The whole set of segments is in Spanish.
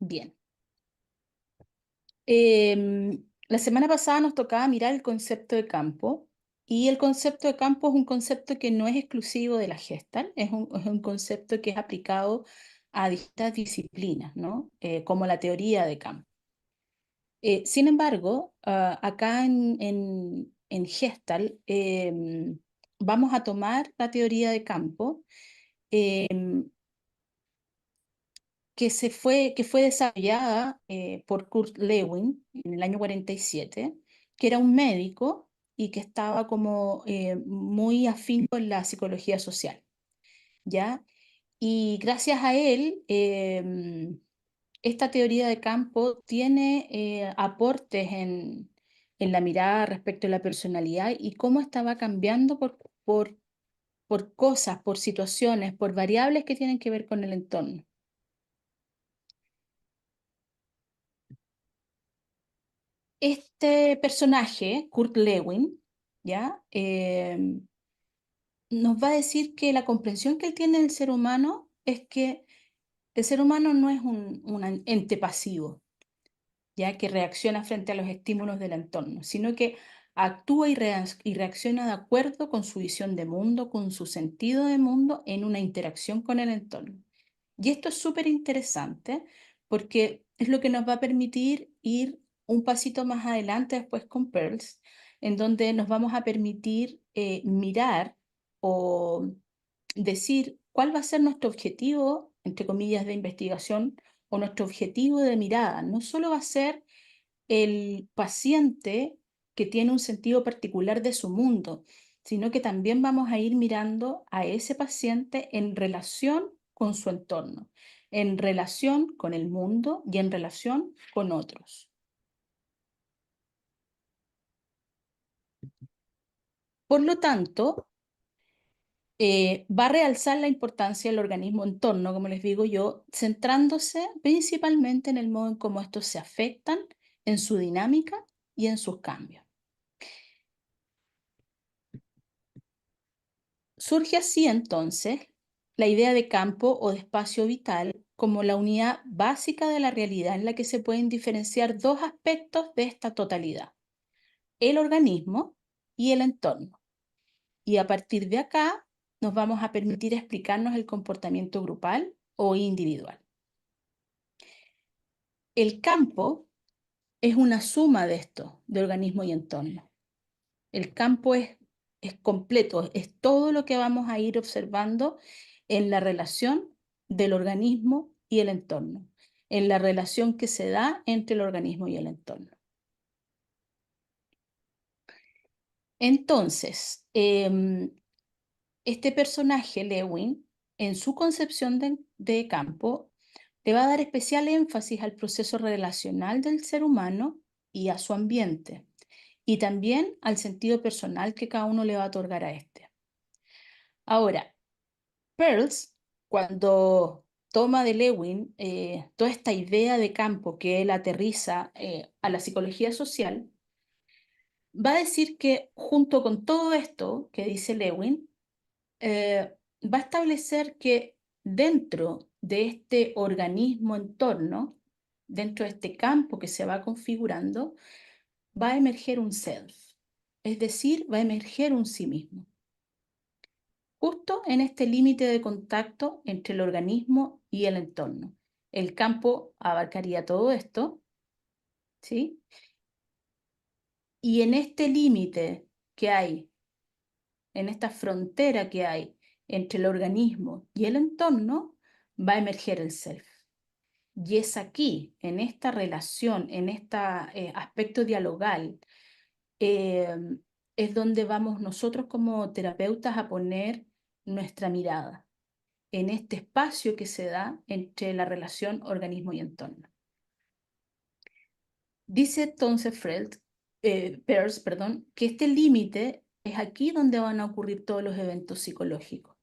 Bien. La semana pasada nos tocaba mirar el concepto de campo, y el concepto de campo es un concepto que no es exclusivo de la Gestalt, es un concepto que es aplicado a distintas disciplinas, ¿no? Como la teoría de campo. Sin embargo, acá en Gestalt vamos a tomar la teoría de campo em, que fue desarrollada por Kurt Lewin en el año 47, que era un médico y que estaba como muy afín con la psicología social, ¿ya? Y gracias a él, esta teoría de campo tiene aportes en la mirada respecto a la personalidad y cómo estaba cambiando por cosas, por situaciones, por variables que tienen que ver con el entorno. Este personaje, Kurt Lewin, ¿ya? Nos va a decir que la comprensión que él tiene del ser humano es que el ser humano no es un ente pasivo, ya que reacciona frente a los estímulos del entorno, sino que actúa y reacciona de acuerdo con su visión de mundo, con su sentido de mundo en una interacción con el entorno. Y esto es súper interesante porque es lo que nos va a permitir ir un pasito más adelante después con Pearls, en donde nos vamos a permitir mirar o decir cuál va a ser nuestro objetivo, entre comillas, de investigación o nuestro objetivo de mirada. No solo va a ser el paciente que tiene un sentido particular de su mundo, sino que también vamos a ir mirando a ese paciente en relación con su entorno, en relación con el mundo y en relación con otros. Por lo tanto, va a realzar la importancia del organismo entorno, como les digo yo, centrándose principalmente en el modo en cómo estos se afectan, en su dinámica y en sus cambios. Surge así entonces la idea de campo o de espacio vital como la unidad básica de la realidad en la que se pueden diferenciar dos aspectos de esta totalidad, el organismo y el entorno. Y a partir de acá nos vamos a permitir explicarnos el comportamiento grupal o individual. El campo es una suma de esto, de organismo y entorno. El campo es completo, es todo lo que vamos a ir observando en la relación del organismo y el entorno, en la relación que se da entre el organismo y el entorno. Entonces, este personaje, Lewin, en su concepción de campo, le va a dar especial énfasis al proceso relacional del ser humano y a su ambiente, y también al sentido personal que cada uno le va a otorgar a este. Ahora, Pearls, cuando toma de Lewin toda esta idea de campo que él aterriza a la psicología social, va a decir que junto con todo esto que dice Lewin, va a establecer que dentro de este organismo entorno, dentro de este campo que se va configurando, va a emerger un self, es decir, va a emerger un sí mismo. Justo en este límite de contacto entre el organismo y el entorno. El campo abarcaría todo esto, ¿sí? Y en este límite que hay, en esta frontera que hay entre el organismo y el entorno, va a emerger el self. Y es aquí, en esta relación, en este aspecto dialogal, eh, es donde vamos nosotros como terapeutas a poner nuestra mirada, en este espacio que se da entre la relación organismo y entorno. Dice entonces Peirce, que este límite es aquí donde van a ocurrir todos los eventos psicológicos.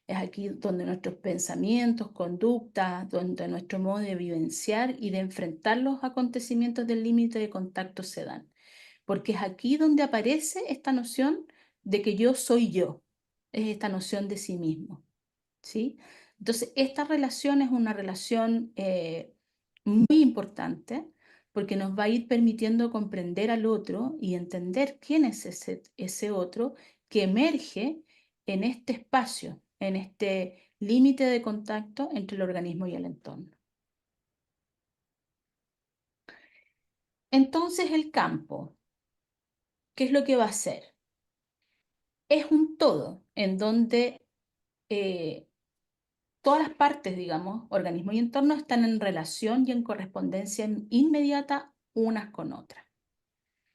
Es aquí donde nuestros pensamientos, conductas, donde nuestro modo de vivenciar y de enfrentar los acontecimientos del límite de contacto se dan. Porque es aquí donde aparece esta noción de que yo soy yo, es esta noción de sí mismo, ¿sí? Entonces, esta relación es una relación muy importante porque nos va a ir permitiendo comprender al otro y entender quién es ese otro que emerge en este espacio, en este límite de contacto entre el organismo y el entorno. Entonces el campo, ¿qué es lo que va a hacer? Es un todo en donde eh, todas las partes, digamos, organismo y entorno, están en relación y en correspondencia inmediata unas con otras.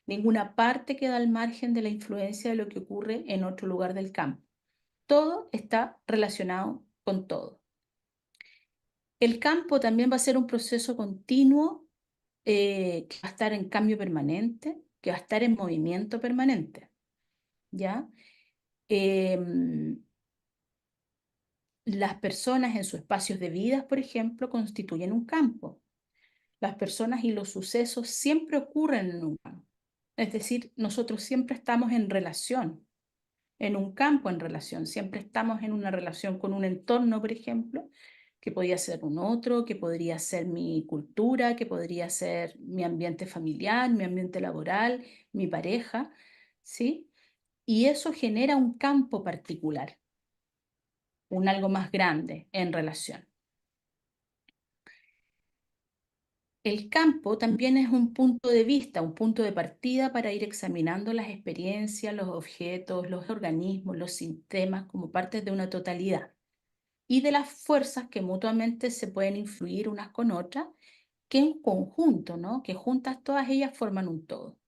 Ninguna parte queda al margen de la influencia de lo que ocurre en otro lugar del campo. Todo está relacionado con todo. El campo también va a ser un proceso continuo que va a estar en cambio permanente, que va a estar en movimiento permanente. ¿Ya? Em, las personas en sus espacios de vida, por ejemplo, constituyen un campo. Las personas y los sucesos siempre ocurren en un campo. Es decir, nosotros siempre estamos en relación, en un campo en relación. Siempre estamos en una relación con un entorno, por ejemplo, que podría ser un otro, que podría ser mi cultura, que podría ser mi ambiente familiar, mi ambiente laboral, mi pareja, ¿sí? Y eso genera un campo particular, un algo más grande en relación. El campo también es un punto de vista, un punto de partida para ir examinando las experiencias, los objetos, los organismos, los sistemas como partes de una totalidad y de las fuerzas que mutuamente se pueden influir unas con otras, que en conjunto, ¿no? Que juntas todas ellas forman un todo.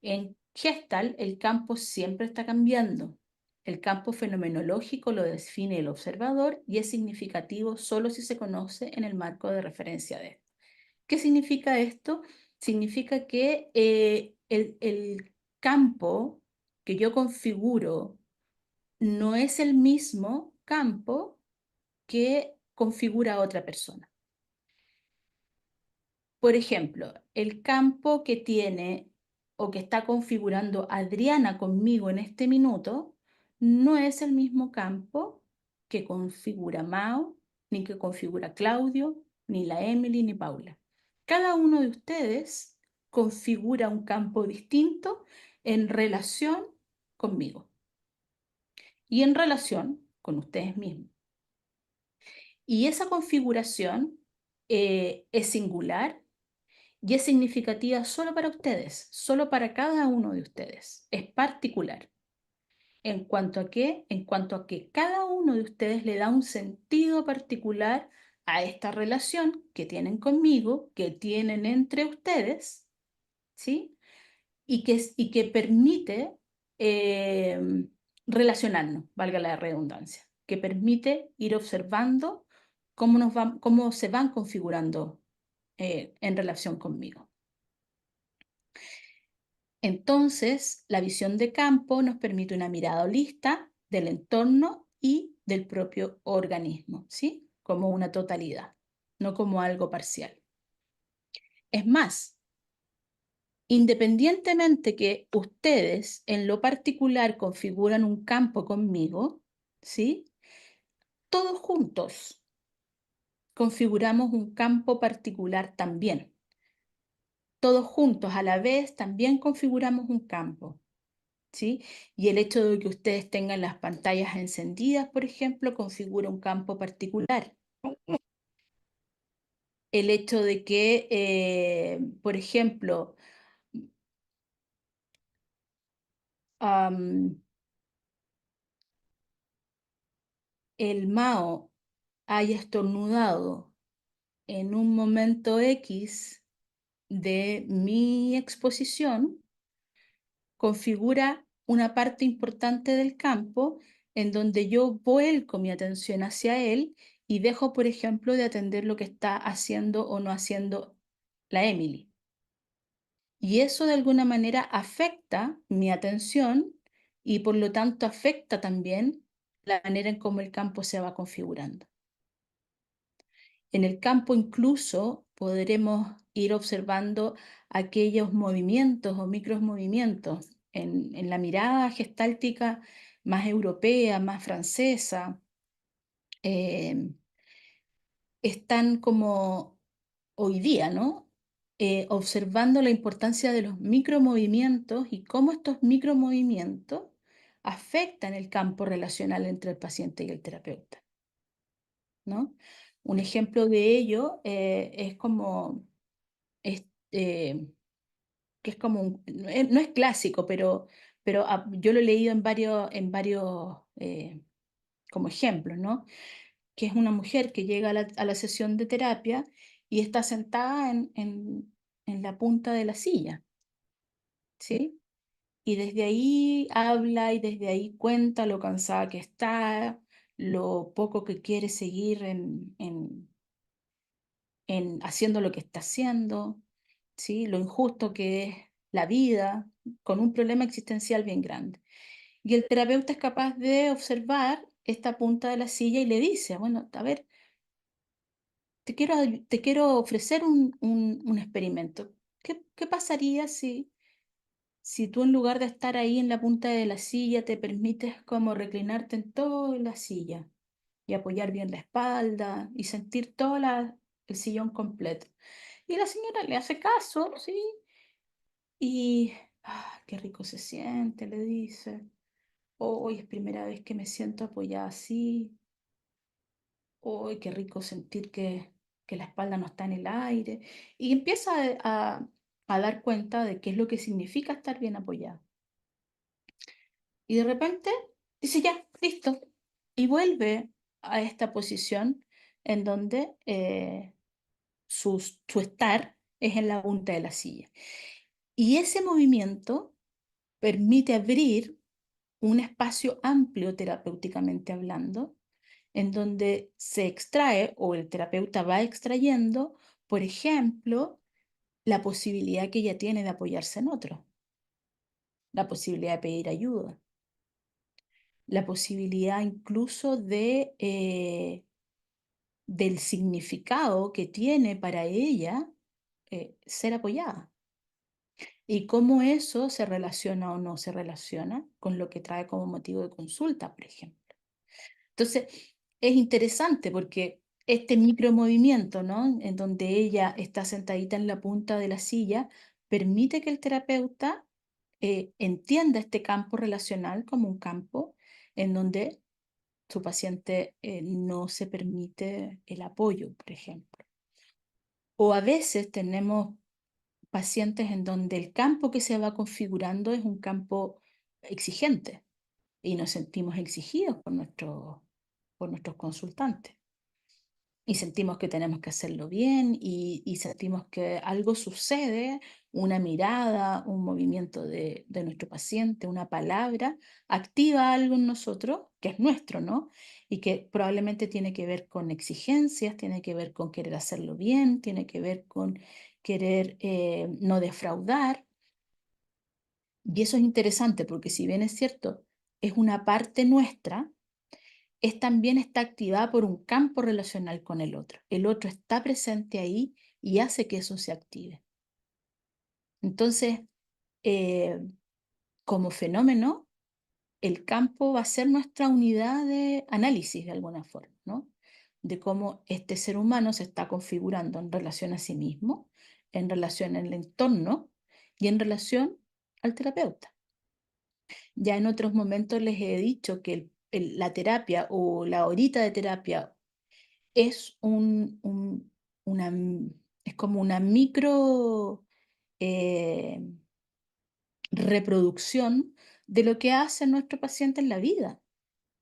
En Gestalt, el campo siempre está cambiando. El campo fenomenológico lo define el observador y es significativo solo si se conoce en el marco de referencia de él. ¿Qué significa esto? Significa que el campo que yo configuro no es el mismo campo que configura a otra persona. Por ejemplo, el campo que tiene o que está configurando Adriana conmigo en este minuto no es el mismo campo que configura Mao, ni que configura Claudio, ni la Emily, ni Paula. Cada uno de ustedes configura un campo distinto en relación conmigo y en relación con ustedes mismos. Y esa configuración es singular y es significativa solo para ustedes, solo para cada uno de ustedes. Es particular. ¿En cuanto a qué? En cuanto a que cada uno de ustedes le da un sentido particular a esta relación que tienen conmigo, que tienen entre ustedes, ¿sí? Y que permite eh, relacionarnos, valga la redundancia, que permite ir observando cómo se van configurando en relación conmigo. Entonces, la visión de campo nos permite una mirada holista del entorno y del propio organismo, ¿sí? Como una totalidad, no como algo parcial. Es más, independientemente que ustedes en lo particular configuran un campo conmigo, ¿sí? Todos juntos configuramos un campo particular también. Todos juntos a la vez también configuramos un campo. ¿Sí? Y el hecho de que ustedes tengan las pantallas encendidas, por ejemplo, configura un campo particular. El hecho de que, por ejemplo, el Mao haya estornudado en un momento X de mi exposición, configura una parte importante del campo en donde yo vuelco mi atención hacia él y dejo, por ejemplo, de atender lo que está haciendo o no haciendo la Emily. Y eso de alguna manera afecta mi atención y por lo tanto afecta también la manera en cómo el campo se va configurando. En el campo incluso podremos ir observando aquellos movimientos o micromovimientos en la mirada gestáltica más europea, más francesa. eh, Están como hoy día, ¿no? Observando la importancia de los micromovimientos y cómo estos micromovimientos afectan el campo relacional entre el paciente y el terapeuta, ¿no? Un ejemplo de ello es como, es, que es como, no es clásico, pero yo lo he leído en varios como ejemplos, ¿no? Que es una mujer que llega a la sesión de terapia y está sentada en la punta de la silla, ¿sí? Y desde ahí habla y desde ahí cuenta lo cansada que está, lo poco que quiere seguir en haciendo lo que está haciendo, ¿sí? Lo injusto que es la vida, con un problema existencial bien grande. Y el terapeuta es capaz de observar esta punta de la silla y le dice, bueno, a ver, te quiero ofrecer un experimento. ¿Qué pasaría si tú en lugar de estar ahí en la punta de la silla te permites como reclinarte en toda la silla y apoyar bien la espalda y sentir todo el sillón completo? Y la señora le hace caso, ¿sí? Y, qué rico se siente, le dice. Hoy es primera vez que me siento apoyada así. Hoy qué rico sentir que la espalda no está en el aire. Y empieza a dar cuenta de qué es lo que significa estar bien apoyada. Y de repente dice, ya, listo. Y vuelve a esta posición en donde su estar es en la punta de la silla. Y ese movimiento permite abrir un espacio amplio terapéuticamente hablando, en donde se extrae o el terapeuta va extrayendo, por ejemplo, la posibilidad que ella tiene de apoyarse en otro, la posibilidad de pedir ayuda, la posibilidad incluso del significado que tiene para ella ser apoyada y cómo eso se relaciona o no se relaciona con lo que trae como motivo de consulta, por ejemplo. Entonces, es interesante porque este micromovimiento, ¿no? En donde ella está sentadita en la punta de la silla, permite que el terapeuta entienda este campo relacional como un campo en donde su paciente no se permite el apoyo, por ejemplo. O a veces tenemos pacientes en donde el campo que se va configurando es un campo exigente y nos sentimos exigidos por nuestros consultantes. Y sentimos que tenemos que hacerlo bien y sentimos que algo sucede, una mirada, un movimiento de nuestro paciente, una palabra, activa algo en nosotros que es nuestro, ¿no? Y que probablemente tiene que ver con exigencias, tiene que ver con querer hacerlo bien, tiene que ver con querer no defraudar. Y eso es interesante porque si bien es cierto, es una parte nuestra, también está activada por un campo relacional con el otro. El otro está presente ahí y hace que eso se active. Entonces, eh, como fenómeno, el campo va a ser nuestra unidad de análisis de alguna forma, ¿no? De cómo este ser humano se está configurando en relación a sí mismo, en relación al entorno y en relación al terapeuta. Ya en otros momentos les he dicho que la terapia o la horita de terapia es es como una micro eh, reproducción de lo que hace nuestro paciente en la vida,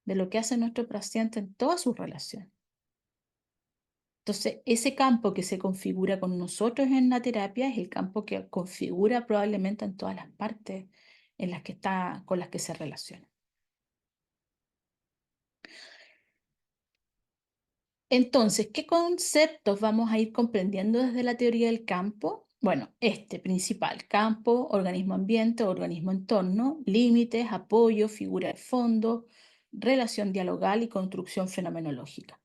de lo que hace nuestro paciente en todas sus relaciones. Entonces, ese campo que se configura con nosotros en la terapia es el campo que configura probablemente en todas las partes en las que está, con las que se relaciona. Entonces, ¿qué conceptos vamos a ir comprendiendo desde la teoría del campo? Bueno, este principal, campo, organismo ambiente, organismo entorno, límites, apoyo, figura de fondo, relación dialogal y construcción fenomenológica.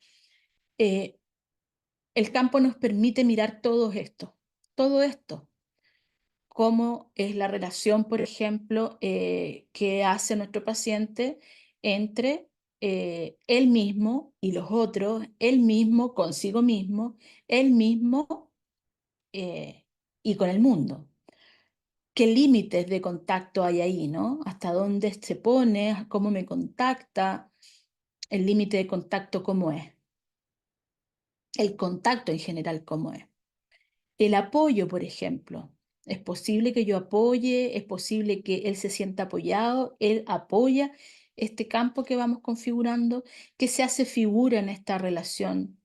Eh, el campo nos permite mirar todo esto, cómo es la relación, por ejemplo, que hace nuestro paciente entre él mismo y los otros, él mismo consigo mismo, él mismo y con el mundo. ¿Qué límites de contacto hay ahí, no? ¿Hasta dónde se pone? ¿Cómo me contacta? El límite de contacto, ¿cómo es? El contacto en general, ¿cómo es? El apoyo, por ejemplo. Es posible que yo apoye, es posible que él se sienta apoyado, él apoya este campo que vamos configurando, que se hace figura en esta relación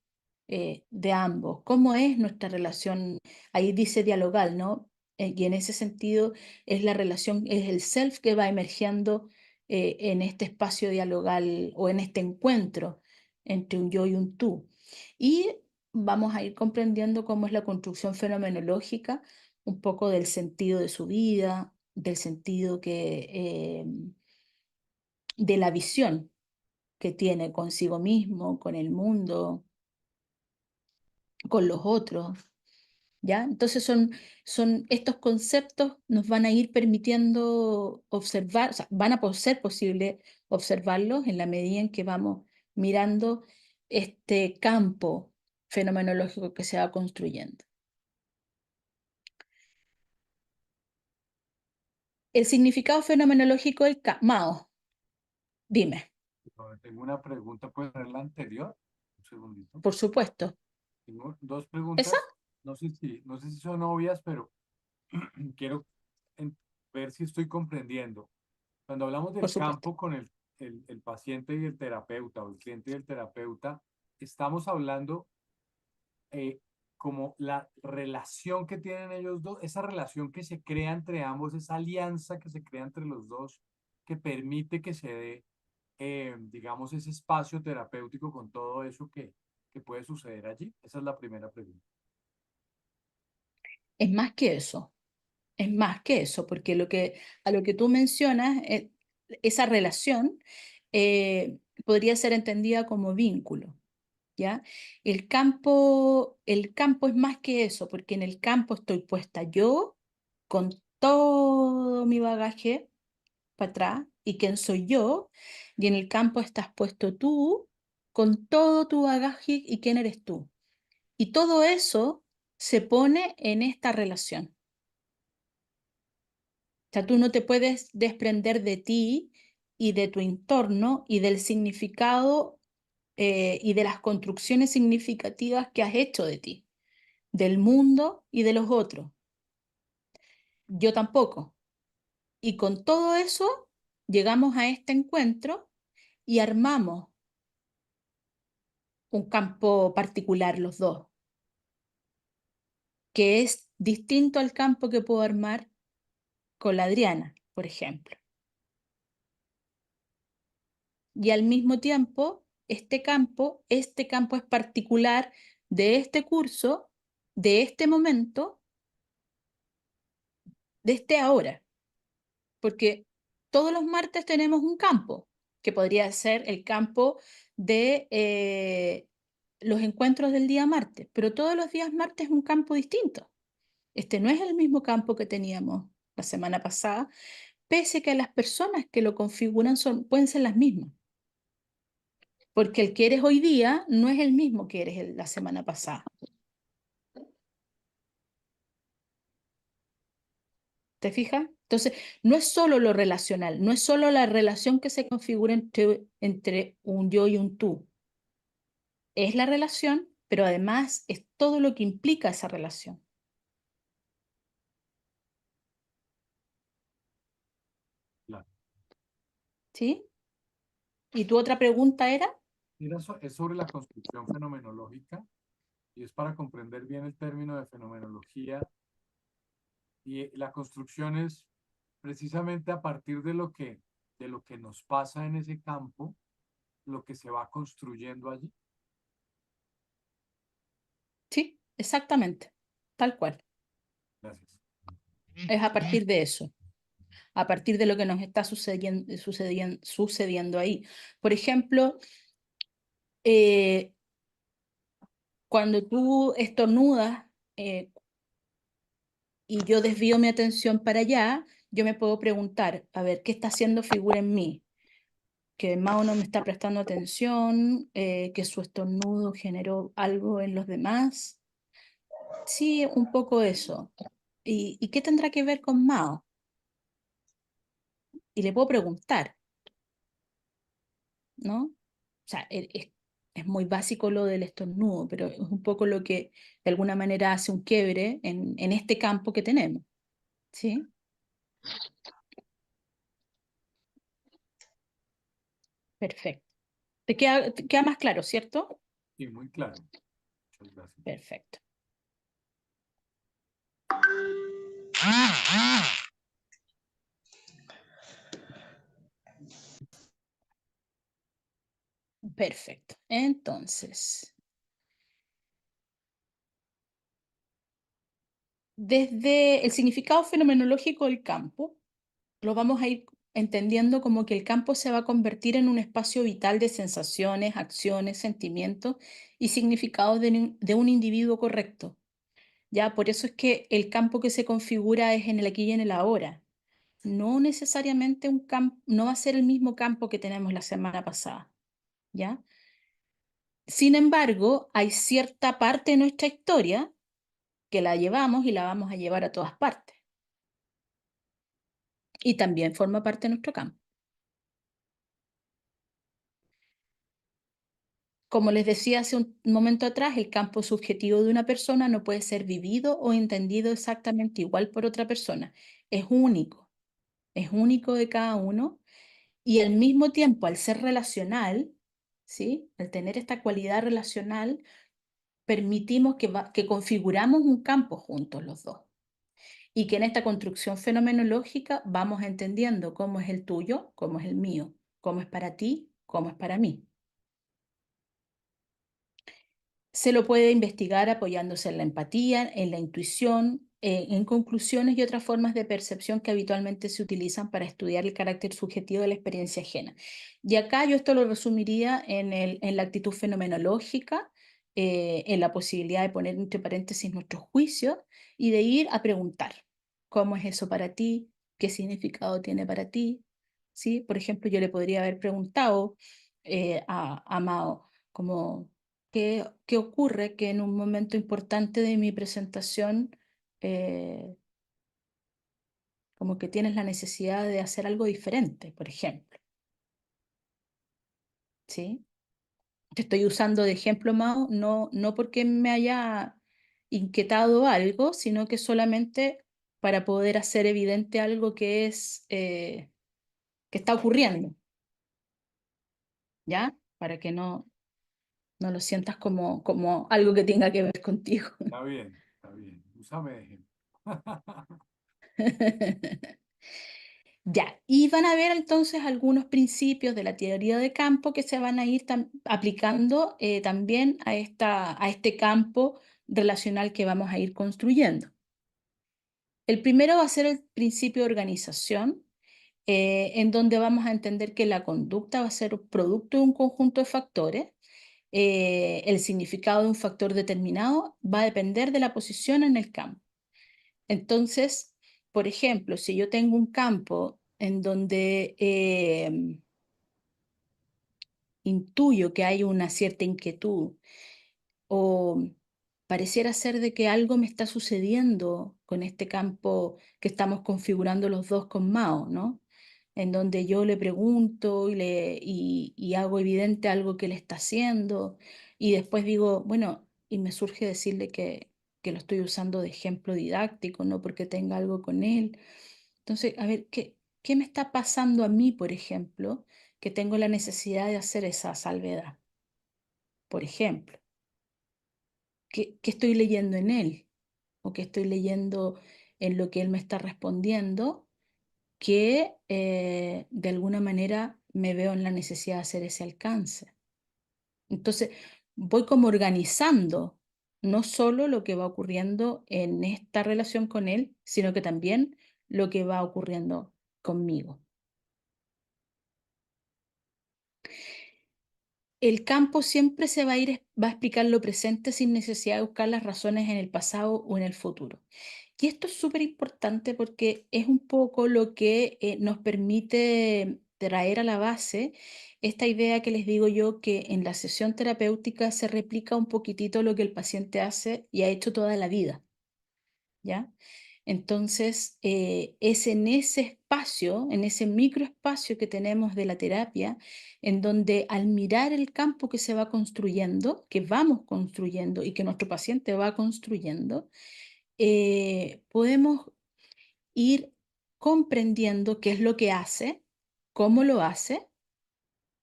de ambos. ¿Cómo es nuestra relación? Ahí dice dialogal, ¿no? Y en ese sentido es la relación, es el self que va emergiendo en este espacio dialogal o en este encuentro entre un yo y un tú. Y vamos a ir comprendiendo cómo es la construcción fenomenológica, un poco del sentido de su vida, del sentido de la visión que tiene consigo mismo, con el mundo, con los otros, ¿ya? Entonces son estos conceptos nos van a ir permitiendo observar, o sea, van a ser posible observarlos en la medida en que vamos mirando este campo fenomenológico que se va construyendo. El significado fenomenológico del Mao, dime, Tengo una pregunta, ¿puedo poner la anterior? Un segundito. por supuesto. Tengo dos ¿Esa? preguntas, no sé si son obvias, pero quiero en- ver si estoy comprendiendo. Cuando hablamos Por del supuesto. campo con el paciente y el terapeuta o el cliente y el terapeuta, estamos hablando eh, como la relación que tienen ellos dos, esa relación que se crea entre ambos, esa alianza que se crea entre los dos, que permite que se dé, digamos, ese espacio terapéutico con todo eso que puede suceder allí. Esa es la primera pregunta. Es más que eso. Es más que eso, porque a lo que tú mencionas, esa relación podría ser entendida como vínculo, ¿ya? El campo es más que eso, porque en el campo estoy puesta yo con todo mi bagaje para atrás y quién soy yo, y en el campo estás puesto tú con todo tu bagaje y quién eres tú. Y todo eso se pone en esta relación. O sea, tú no te puedes desprender de ti y de tu entorno y del significado y de las construcciones significativas que has hecho de ti, del mundo y de los otros. Yo tampoco. Y con todo eso llegamos a este encuentro y armamos un campo particular los dos, que es distinto al campo que puedo armar con la Adriana, por ejemplo. Y al mismo tiempo, este campo es particular de este curso, de este momento, de este ahora, porque todos los martes tenemos un campo, que podría ser el campo de los encuentros del día martes, pero todos los días martes es un campo distinto. Este no es el mismo campo que teníamos la semana pasada, pese a que las personas que lo configuran pueden ser las mismas. Porque el que eres hoy día no es el mismo que eres la semana pasada. ¿Te fijas? Entonces, no es solo lo relacional, no es solo la relación que se configura entre un yo y un tú. Es la relación, pero además es todo lo que implica esa relación. Claro. ¿Sí? ¿Y tu otra pregunta era? Mira, es sobre la construcción fenomenológica y es para comprender bien el término de fenomenología y la construcción es precisamente a partir de lo que nos pasa en ese campo, lo que se va construyendo allí. Sí, exactamente, tal cual. Gracias. Es a partir de eso, a partir de lo que nos está sucediendo ahí. Por ejemplo, eh, cuando tú estornudas y yo desvío mi atención para allá, yo me puedo preguntar, a ver, ¿qué está haciendo figura en mí? Que Mao no me está prestando atención, que su estornudo generó algo en los demás. Sí, un poco eso. ¿Y qué tendrá que ver con Mao? Y le puedo preguntar, ¿no? O sea, es muy básico lo del estornudo, pero es un poco lo que de alguna manera hace un quiebre en este campo que tenemos, ¿sí? Perfecto. Te queda más claro, cierto? Sí, muy claro. Muchas gracias. Perfecto. Perfecto. Entonces, desde el significado fenomenológico del campo, lo vamos a ir entendiendo como que el campo se va a convertir en un espacio vital de sensaciones, acciones, sentimientos y significados de un individuo correcto. Ya, por eso es que el campo que se configura es en el aquí y en el ahora. No necesariamente un campo, no va a ser el mismo campo que tenemos la semana pasada, ¿ya? Sin embargo, hay cierta parte de nuestra historia que la llevamos y la vamos a llevar a todas partes. Y también forma parte de nuestro campo. Como les decía hace un momento atrás, el campo subjetivo de una persona no puede ser vivido o entendido exactamente igual por otra persona. Es único de cada uno y al mismo tiempo, al ser relacional, ¿sí? Al tener esta cualidad relacional, permitimos que configuramos un campo juntos los dos. Y que en esta construcción fenomenológica vamos entendiendo cómo es el tuyo, cómo es el mío, cómo es para ti, cómo es para mí. Se lo puede investigar apoyándose en la empatía, en la intuición, en conclusiones y otras formas de percepción que habitualmente se utilizan para estudiar el carácter subjetivo de la experiencia ajena. Y acá yo esto lo resumiría en la actitud fenomenológica, en la posibilidad de poner entre paréntesis nuestros juicios y de ir a preguntar, ¿cómo es eso para ti? ¿Qué significado tiene para ti? ¿Sí? Por ejemplo, yo le podría haber preguntado a Mao, como qué ocurre que en un momento importante de mi presentación, eh, como que tienes la necesidad de hacer algo diferente, por ejemplo, ¿sí? Te estoy usando de ejemplo, Mao, no porque me haya inquietado algo, sino que solamente para poder hacer evidente algo que está ocurriendo, ¿ya? Para que no lo sientas como algo que tenga que ver contigo. Está bien, está bien. Úsame de ejemplo. Ya, y van a ver entonces algunos principios de la teoría de campo que se van a ir aplicando también a este campo relacional que vamos a ir construyendo. El primero va a ser el principio de organización, en donde vamos a entender que la conducta va a ser producto de un conjunto de factores. El significado de un factor determinado va a depender de la posición en el campo. Entonces, por ejemplo, si yo tengo un campo en donde intuyo que hay una cierta inquietud o pareciera ser de que algo me está sucediendo con este campo que estamos configurando los dos con Mao, ¿no? En donde yo le pregunto y hago evidente algo que él está haciendo y después digo, bueno, y me surge decirle que lo estoy usando de ejemplo didáctico, no porque tenga algo con él. Entonces, a ver, ¿qué me está pasando a mí, por ejemplo, que tengo la necesidad de hacer esa salvedad? Por ejemplo, ¿qué estoy leyendo en él? ¿O qué estoy leyendo en lo que él me está respondiendo? Que de alguna manera me veo en la necesidad de hacer ese alcance. Entonces, voy como organizando no solo lo que va ocurriendo en esta relación con él, sino que también lo que va ocurriendo conmigo. El campo siempre se va a va a explicar lo presente sin necesidad de buscar las razones en el pasado o en el futuro. Y esto es súper importante porque es un poco lo que nos permite traer a la base esta idea que les digo yo que en la sesión terapéutica se replica un poquitito lo que el paciente hace y ha hecho toda la vida, ¿ya? Entonces, es en ese espacio, en ese microespacio que tenemos de la terapia, en donde al mirar el campo que se va construyendo, que vamos construyendo y que nuestro paciente va construyendo, podemos ir comprendiendo qué es lo que hace, cómo lo hace,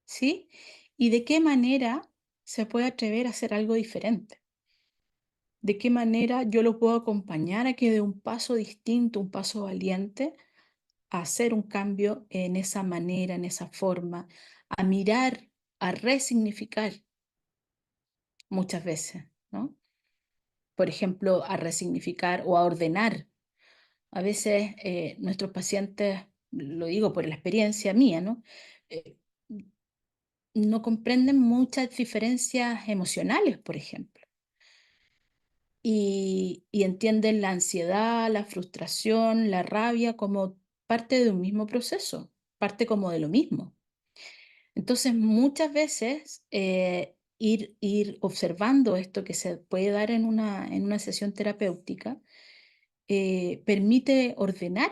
¿sí? Y de qué manera se puede atrever a hacer algo diferente. De qué manera yo lo puedo acompañar a que dé un paso distinto, un paso valiente, a hacer un cambio en esa manera, en esa forma, a mirar, a resignificar muchas veces, ¿no? Por ejemplo, a resignificar o a ordenar. A veces nuestros pacientes, lo digo por la experiencia mía, ¿no? Eh, no comprenden muchas diferencias emocionales, por ejemplo, y entienden la ansiedad, la frustración, la rabia como parte de un mismo proceso, parte como de lo mismo. Entonces, muchas veces ir observando esto que se puede dar en una sesión terapéutica permite ordenar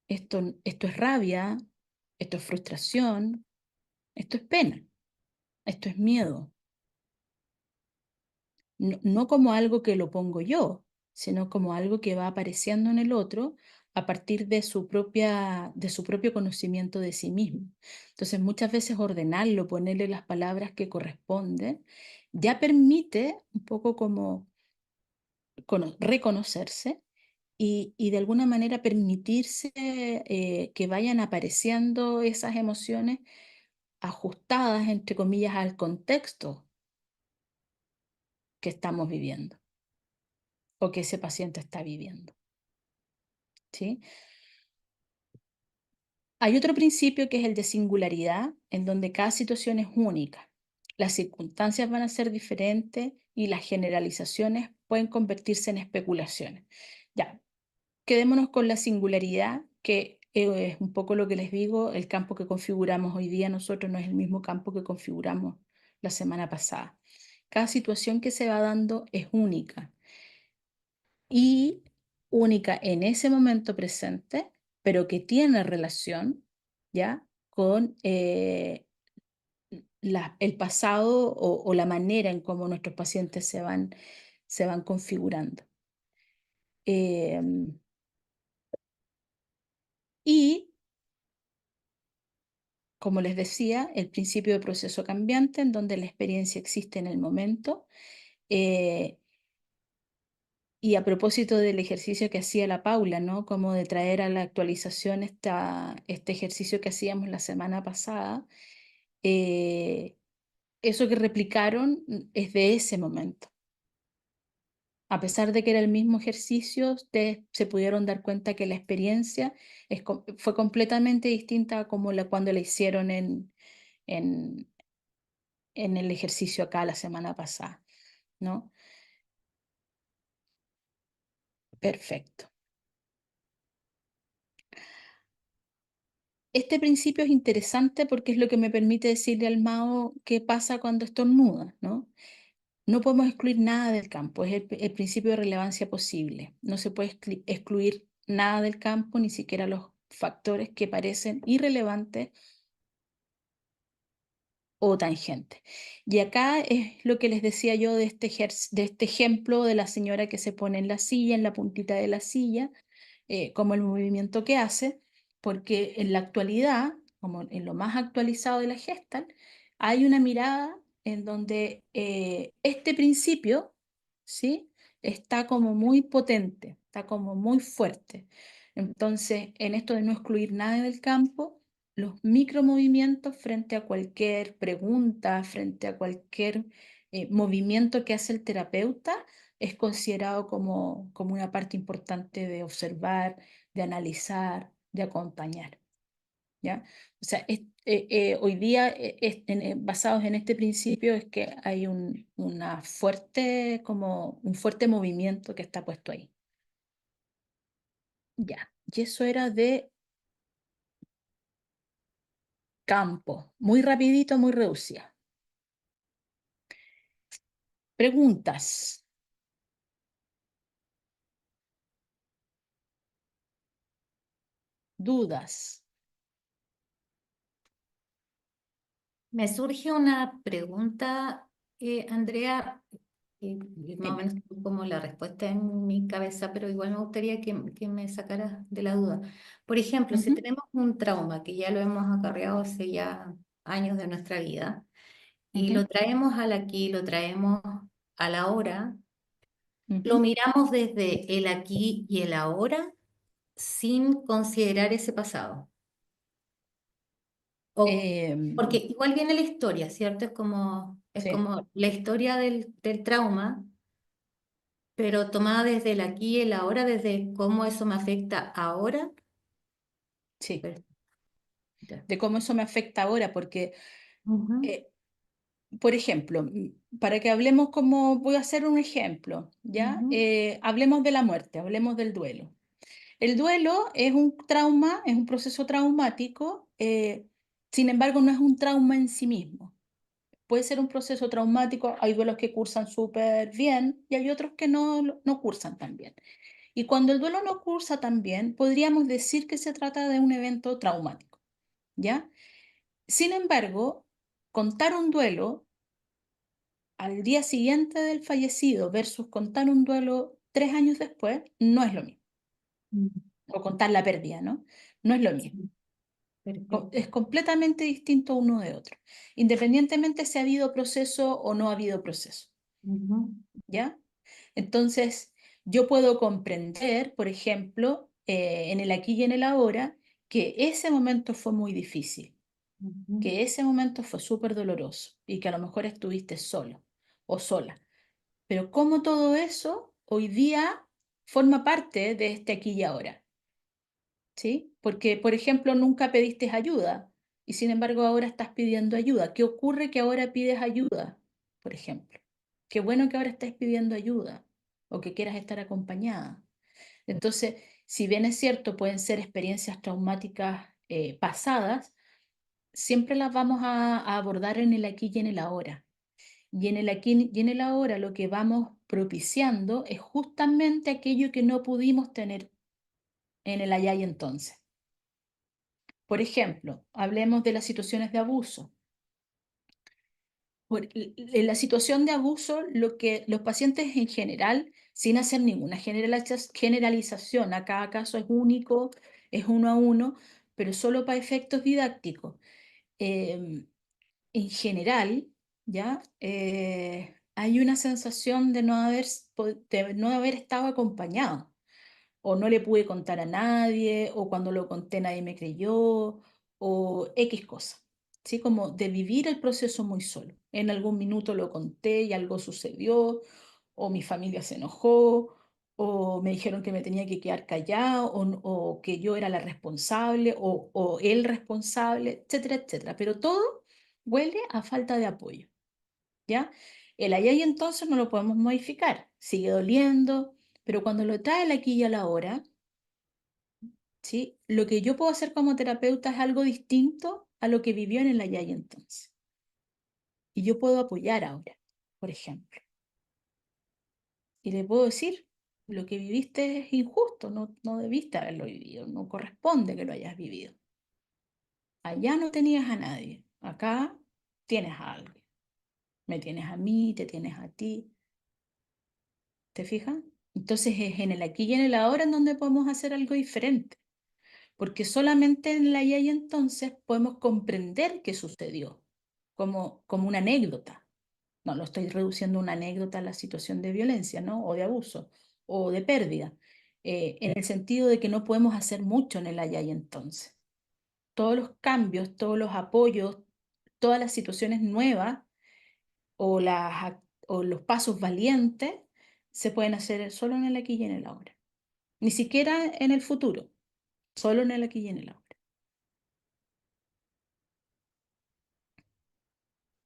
esto es rabia, esto es frustración, esto es pena, esto es miedo. No como algo que lo pongo yo, sino como algo que va apareciendo en el otro a partir de su propio conocimiento de sí mismo. Entonces, muchas veces ordenarlo, ponerle las palabras que corresponden, ya permite un poco como reconocerse y de alguna manera permitirse que vayan apareciendo esas emociones ajustadas, entre comillas, al contexto que estamos viviendo o que ese paciente está viviendo, ¿sí? Hay otro principio que es el de singularidad, en donde cada situación es única. Las circunstancias van a ser diferentes y las generalizaciones pueden convertirse en especulaciones. Ya, quedémonos con la singularidad, que es un poco lo que les digo, el campo que configuramos hoy día nosotros no es el mismo campo que configuramos la semana pasada. Cada situación que se va dando es única y única en ese momento presente, pero que tiene relación, ¿ya? Con el pasado o la manera en cómo nuestros pacientes se van configurando. Em, y, como les decía, el principio de proceso cambiante, en donde la experiencia existe en el momento. eh, Y a propósito del ejercicio que hacía la Paula, ¿no? Como de traer a la actualización este ejercicio que hacíamos la semana pasada, eh, eso que replicaron es de ese momento. A pesar de que era el mismo ejercicio, ustedes se pudieron dar cuenta que la experiencia fue completamente distinta a como cuando la hicieron en, en el ejercicio acá la semana pasada, ¿no? Perfecto. Este principio es interesante porque es lo que me permite decirle al mago qué pasa cuando estornuda, ¿no? No podemos excluir nada del campo, es el principio de relevancia posible. No se puede excluir nada del campo, ni siquiera los factores que parecen irrelevantes o tangente. Y acá es lo que les decía yo de de este ejemplo de la señora que se pone en la silla, en la puntita de la silla, como el movimiento que hace, porque en la actualidad, como en lo más actualizado de la Gestalt, hay una mirada en donde este principio, ¿sí? Está como muy potente, está como muy fuerte. Entonces, en esto de no excluir nada del campo, los micromovimientos frente a cualquier pregunta, frente a cualquier movimiento que hace el terapeuta, es considerado como una parte importante de observar, de analizar, de acompañar, ¿ya? O sea, hoy día, basados en este principio, es que hay una fuerte, como un fuerte movimiento que está puesto ahí. Ya, y eso era de campo, muy rapidito, muy reducida. Preguntas. Dudas. Me surge una pregunta, Andrea, más o Dime. menos tengo como la respuesta en mi cabeza, pero igual me gustaría que me sacaras de la duda. Por ejemplo, si Ujú, tenemos un trauma que ya lo hemos acarreado hace ya años de nuestra vida y lo ujú, traemos al aquí, lo traemos a la hora, lo ujú. miramos desde el aquí y el ahora sin considerar ese pasado. O, porque Em, igual viene la historia, ¿cierto? Es sí, como la historia del trauma, pero tomada desde el aquí y el ahora, desde cómo eso me afecta ahora. sí. Perfecto. De cómo eso me afecta ahora, porque, Ujú, eh, por ejemplo, para que hablemos como, voy a hacer un ejemplo, ¿ya? ujú, Hablemos de la muerte, hablemos del duelo. El duelo es un trauma, es un proceso traumático, sin embargo, no es un trauma en sí mismo. Puede ser un proceso traumático, hay duelos que cursan súper bien y hay otros que no cursan tan bien. Y cuando el duelo no cursa tan bien, podríamos decir que se trata de un evento traumático, ¿ya? Sin embargo, contar un duelo al día siguiente del fallecido versus contar un duelo 3 años después no es lo mismo. ujú. O contar la pérdida, ¿no? No es lo mismo. Sí, perfecto. Es completamente distinto uno de otro, independientemente si ha habido proceso o no ha habido proceso, Ujú, ¿ya? Entonces, yo puedo comprender, por ejemplo, en el aquí y en el ahora, que ese momento fue muy difícil, ujú, que ese momento fue súper doloroso y que a lo mejor estuviste solo o sola. Pero cómo todo eso hoy día forma parte de este aquí y ahora, ¿sí? Porque, por ejemplo, nunca pediste ayuda y sin embargo ahora estás pidiendo ayuda. ¿Qué ocurre que ahora pides ayuda, por ejemplo? Qué bueno que ahora estés pidiendo ayuda o que quieras estar acompañada. Entonces, si bien es cierto, pueden ser experiencias traumáticas pasadas, siempre las vamos a abordar en el aquí y en el ahora. Y en el aquí y en el ahora lo que vamos propiciando es justamente aquello que no pudimos tener en el allá y entonces. Por ejemplo, hablemos de las situaciones de abuso. En la situación de abuso, lo que los pacientes en general, sin hacer ninguna generalización, a cada caso es único, es uno a uno, pero solo para efectos didácticos. em, en general, ¿ya? Hay una sensación de no haber estado acompañado, o no le pude contar a nadie, o cuando lo conté nadie me creyó, o X cosa, ¿sí? Como de vivir el proceso muy solo. En algún minuto lo conté y algo sucedió, o mi familia se enojó, o me dijeron que me tenía que quedar callado, o que yo era la responsable, o el responsable, etcétera, etcétera. Pero todo huele a falta de apoyo, ¿ya? El allá y entonces no lo podemos modificar, sigue doliendo, pero cuando lo trae el aquí y a la hora, ¿sí? Lo que yo puedo hacer como terapeuta es algo distinto a lo que vivió en el allá y entonces. Y yo puedo apoyar ahora, por ejemplo. Y le puedo decir, lo que viviste es injusto, no debiste haberlo vivido, no corresponde que lo hayas vivido. Allá no tenías a nadie, acá tienes a alguien. Me tienes a mí, te tienes a ti, ¿te fijas? Entonces es en el aquí y en el ahora en donde podemos hacer algo diferente, porque solamente en el allá y entonces podemos comprender qué sucedió, como una anécdota. No lo estoy reduciendo a una anécdota a la situación de violencia, ¿no? O de abuso, o de pérdida, en el sentido de que no podemos hacer mucho en el allá y entonces. Todos los cambios, todos los apoyos, todas las situaciones nuevas o los pasos valientes se pueden hacer solo en el aquí y en el ahora. Ni siquiera en el futuro, solo en el aquí y en el ahora.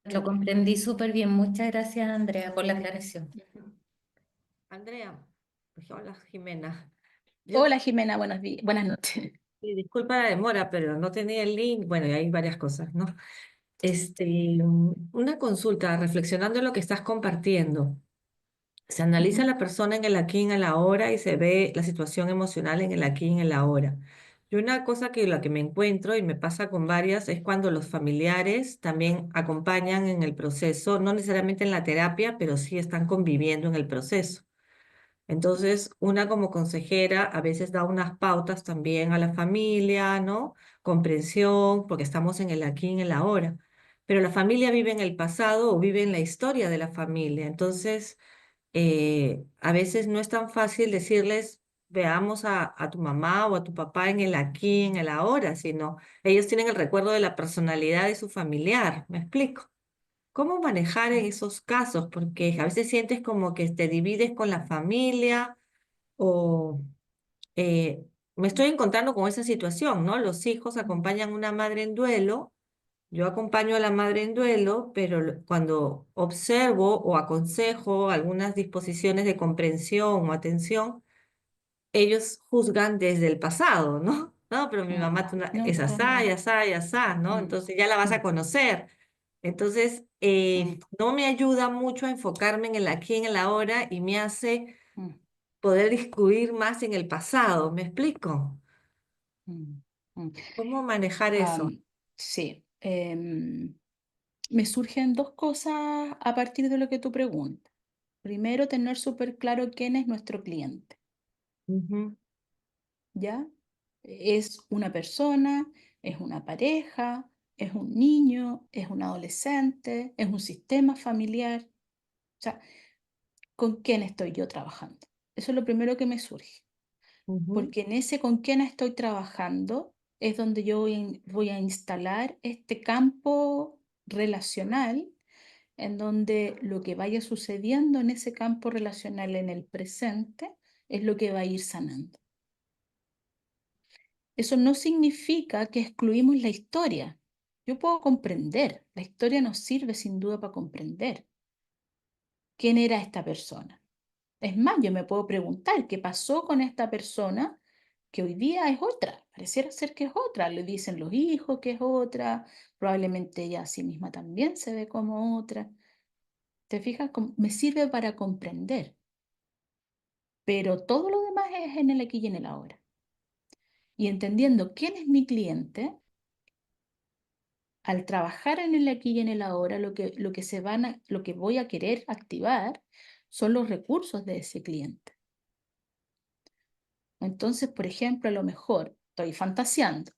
lo comprendí súper bien. Muchas gracias, Andrea, por la aclaración. Ujú. Andrea, pues, hola Jimena. Yo, Hola Jimena, buenas noches. Sí, disculpa la demora, pero no tenía el link. Bueno, y hay varias cosas, ¿no? Una consulta, reflexionando en lo que estás compartiendo. Se analiza a Ujú, la persona en el aquí y en el ahora y se ve la situación emocional en el aquí y en el ahora. Y una cosa que la que me encuentro y me pasa con varias es cuando los familiares también acompañan en el proceso, no necesariamente en la terapia, pero sí están conviviendo en el proceso. Entonces, una como consejera a veces da unas pautas también a la familia, ¿no? Comprensión, porque estamos en el aquí y en el ahora. Pero la familia vive en el pasado o vive en la historia de la familia. Entonces, a veces no es tan fácil decirles, veamos a tu mamá o a tu papá en el aquí, en el ahora, sino ellos tienen el recuerdo de la personalidad de su familiar. ¿Me explico? ¿Cómo manejar en esos casos? Porque a veces sientes como que te divides con la familia o eh, me estoy encontrando con esa situación, ¿no? Los hijos acompañan a una madre en duelo, yo acompaño a la madre en duelo, pero cuando observo o aconsejo algunas disposiciones de comprensión o atención, ellos juzgan desde el pasado, ¿no? No, pero mi mm. mamá No, es asá, y asá, y asá, ¿no? mm, Entonces ya la vas a mm, conocer. Entonces, mm, no me ayuda mucho a enfocarme en el aquí, en el ahora, y me hace mm, poder discutir más en el pasado. ¿Me explico? mm, mm. ¿Cómo manejar eso? Sí, me surgen dos cosas a partir de lo que tú preguntas. Primero, tener súper claro quién es nuestro cliente, Ujú, ¿ya? ¿Es una persona, es una pareja, es un niño, es un adolescente, es un sistema familiar? O sea, ¿con quién estoy yo trabajando? Eso es lo primero que me surge, ujú, porque en ese con quién estoy trabajando es donde yo voy a instalar este campo relacional en donde lo que vaya sucediendo en ese campo relacional en el presente es lo que va a ir sanando. Eso no significa que excluimos la historia. Yo puedo comprender, la historia nos sirve sin duda para comprender quién era esta persona. Es más, yo me puedo preguntar qué pasó con esta persona que hoy día es otra. Pareciera ser que es otra. Le dicen los hijos que es otra. Probablemente ella a sí misma también se ve como otra. ¿Te fijas? Me sirve para comprender. Pero todo lo demás es en el aquí y en el ahora. Y entendiendo quién es mi cliente, al trabajar en el aquí y en el ahora, lo que voy a querer activar son los recursos de ese cliente. Entonces, por ejemplo, a lo mejor estoy fantaseando.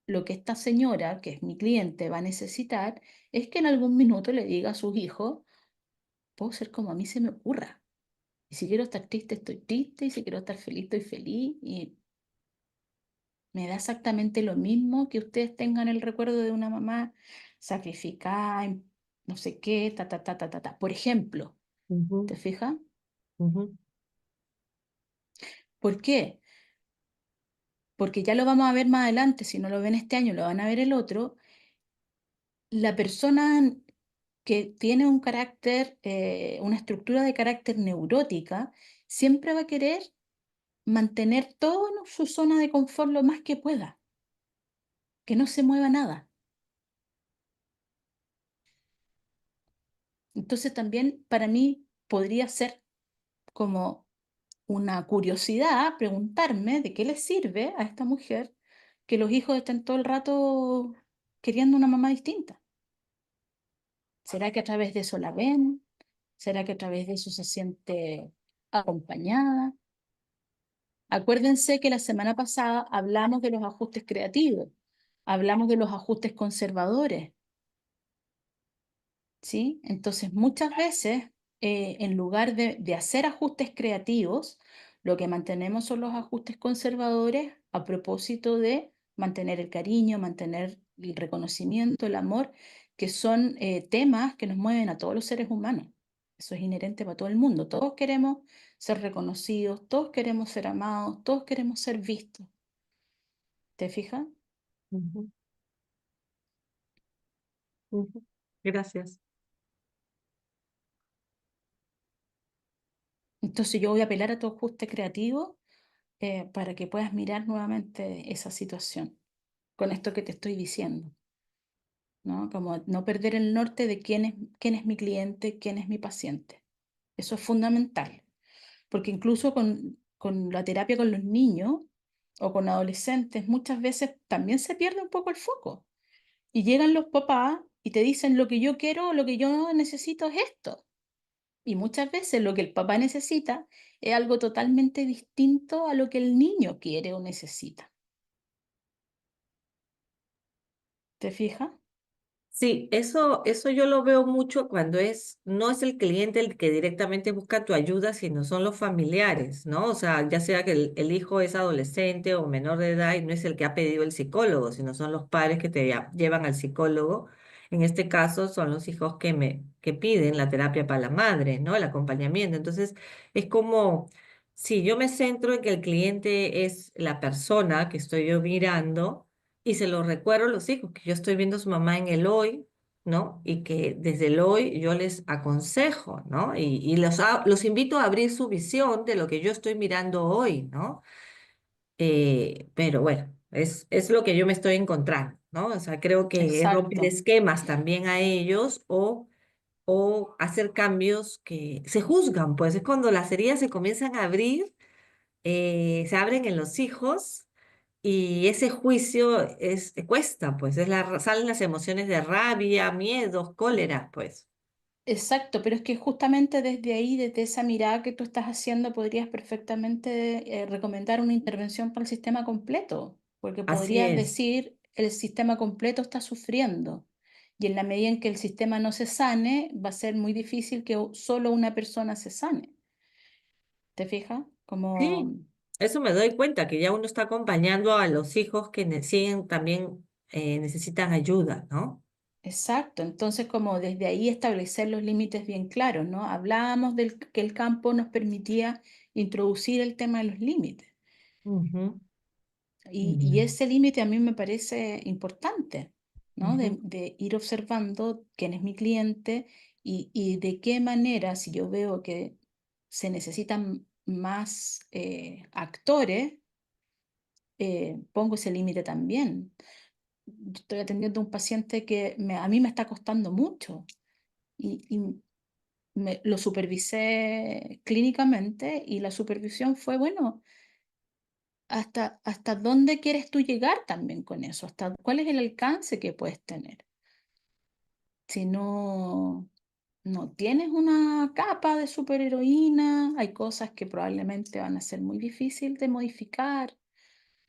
Lo que esta señora, que es mi cliente, va a necesitar es que en algún minuto le diga a sus hijos, puedo ser como a mí se me ocurra. Y si quiero estar triste, estoy triste, y si quiero estar feliz, estoy feliz, y me da exactamente lo mismo que ustedes tengan el recuerdo de una mamá sacrificada, no sé qué, ta, ta, ta, ta, ta, ta. Por ejemplo, ujú, ¿te fijas? ujú, ¿Por qué? Porque ya lo vamos a ver más adelante, si no lo ven este año, lo van a ver el otro. La persona que tiene un carácter, una estructura de carácter neurótica, siempre va a querer mantener todo en su zona de confort lo más que pueda, que no se mueva nada. Entonces también para mí podría ser como una curiosidad preguntarme de qué le sirve a esta mujer que los hijos estén todo el rato queriendo una mamá distinta. ¿Será que a través de eso la ven? ¿Será que a través de eso se siente acompañada? Acuérdense que la semana pasada hablamos de los ajustes creativos, hablamos de los ajustes conservadores, ¿sí? Entonces, muchas veces, en lugar de hacer ajustes creativos, lo que mantenemos son los ajustes conservadores a propósito de mantener el cariño, mantener el reconocimiento, el amor, que son temas que nos mueven a todos los seres humanos. Eso es inherente para todo el mundo. Todos queremos ser reconocidos, todos queremos ser amados, todos queremos ser vistos. ¿Te fijas? ujú, ujú. Gracias. Entonces yo voy a apelar a tu ajuste creativo, para que puedas mirar nuevamente esa situación con esto que te estoy diciendo, ¿no? Como no perder el norte de quién es mi cliente, quién es mi paciente. Eso es fundamental, porque incluso con la terapia con los niños o con adolescentes, muchas veces también se pierde un poco el foco. Y llegan los papás y te dicen lo que yo quiero, lo que yo necesito es esto. Y muchas veces lo que el papá necesita es algo totalmente distinto a lo que el niño quiere o necesita. ¿Te fijas? Sí, eso yo lo veo mucho cuando no es el cliente el que directamente busca tu ayuda, sino son los familiares, ¿no? O sea, ya sea que el hijo es adolescente o menor de edad y no es el que ha pedido el psicólogo, sino son los padres que te llevan al psicólogo. En este caso son los hijos que piden la terapia para la madre, ¿no? El acompañamiento. Entonces, es como, si yo me centro en que el cliente es la persona que estoy yo mirando. Y se lo recuerdo a los hijos, que yo estoy viendo a su mamá en el hoy, ¿no? Y que desde el hoy yo les aconsejo, ¿no? Y los invito a abrir su visión de lo que yo estoy mirando hoy, ¿no? Pero bueno, es lo que yo me estoy encontrando, ¿no? O sea, creo que es romper Exacto. esquemas también a ellos o hacer cambios que se juzgan, pues es cuando las heridas se comienzan a abrir, se abren en los hijos. Y ese juicio cuesta, pues, salen las emociones de rabia, miedos, cólera, pues. Exacto, pero es que justamente desde ahí, desde esa mirada que tú estás haciendo, podrías perfectamente recomendar una intervención para el sistema completo, porque Así podrías es. decir el sistema completo está sufriendo y en la medida en que el sistema no se sane, va a ser muy difícil que solo una persona se sane. ¿Te fijas? Como Sí, eso me doy cuenta, que ya uno está acompañando a los hijos que siguen también necesitan ayuda, ¿no? exacto, entonces como desde ahí establecer los límites bien claros, ¿no? Hablábamos del que el campo nos permitía introducir el tema de los límites. Ujú, Y ya, ese límite a mí me parece importante, ¿no? ujú, De ir observando quién es mi cliente y de qué manera, si yo veo que se necesitan más actores, pongo ese límite también. Yo estoy atendiendo a un paciente que a mí me está costando mucho y lo supervisé clínicamente y la supervisión fue, bueno, hasta dónde quieres tú llegar también con eso, hasta cuál es el alcance que puedes tener. Si no tienes una capa de superheroína, hay cosas que probablemente van a ser muy difíciles de modificar,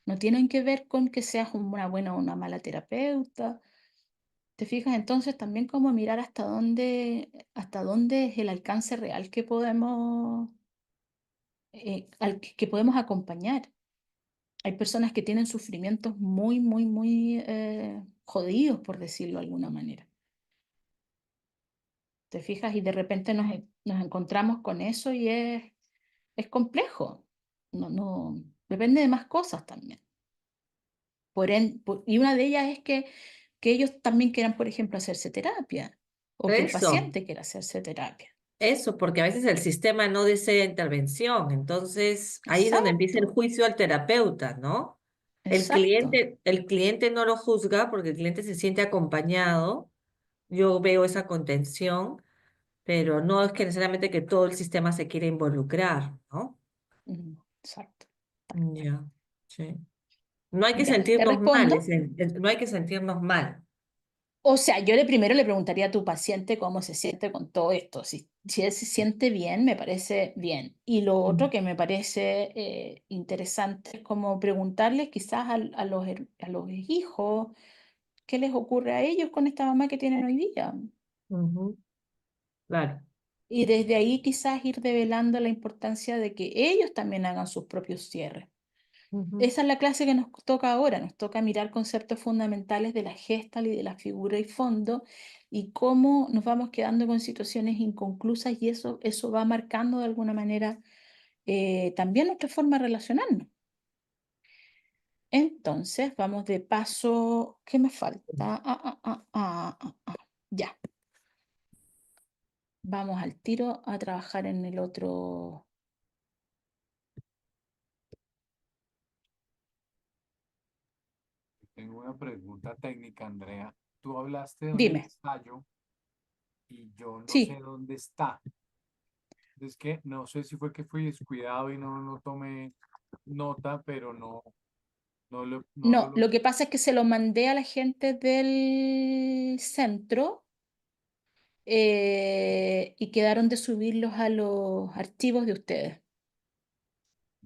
no tienen que ver con que seas una buena o una mala terapeuta. ¿Te fijas? Entonces también como mirar hasta dónde es el alcance real que podemos, que podemos acompañar. Hay personas que tienen sufrimientos muy, muy, muy jodidos, por decirlo de alguna manera. ¿Te fijas? Y de repente nos encontramos con eso y es complejo. No, depende de más cosas también. Y una de ellas es que ellos también quieran, por ejemplo, hacerse terapia o que el eso, paciente quiera hacerse terapia. porque a veces el sistema no desea intervención, entonces ahí es donde empieza el Exacto, juicio al terapeuta, ¿no? exacto. El cliente no lo juzga porque el cliente se siente acompañado. Yo veo esa contención, pero no es que necesariamente que todo el sistema se quiera involucrar, ¿no? Exacto. Ya, sí. No hay que Ya, ¿te sentirnos mal, respondo? no hay que sentirnos mal. O sea, yo primero le preguntaría a tu paciente cómo se siente con todo esto. Si él se siente bien, me parece bien. Y lo otro Mm, que me parece interesante es como preguntarles quizás a los hijos qué les ocurre a ellos con esta mamá que tienen hoy día. ujú, claro. Y desde ahí quizás ir develando la importancia de que ellos también hagan sus propios cierres. Ujú, Esa es la clase que nos toca ahora, nos toca mirar conceptos fundamentales de la Gestalt y de la figura y fondo y cómo nos vamos quedando con situaciones inconclusas y eso va marcando de alguna manera también nuestra forma de relacionarnos. Entonces, vamos de paso, ¿qué me falta? Ya, vamos al tiro a trabajar en el otro. Tengo una pregunta técnica, Andrea. Tú hablaste de un Dime, ensayo y yo no sé sí, dónde está. Es que no sé si fue que fui descuidado y no tomé nota, pero no lo no, lo logré. que pasa es que se lo mandé a la gente del centro y quedaron de subirlos a los archivos de ustedes.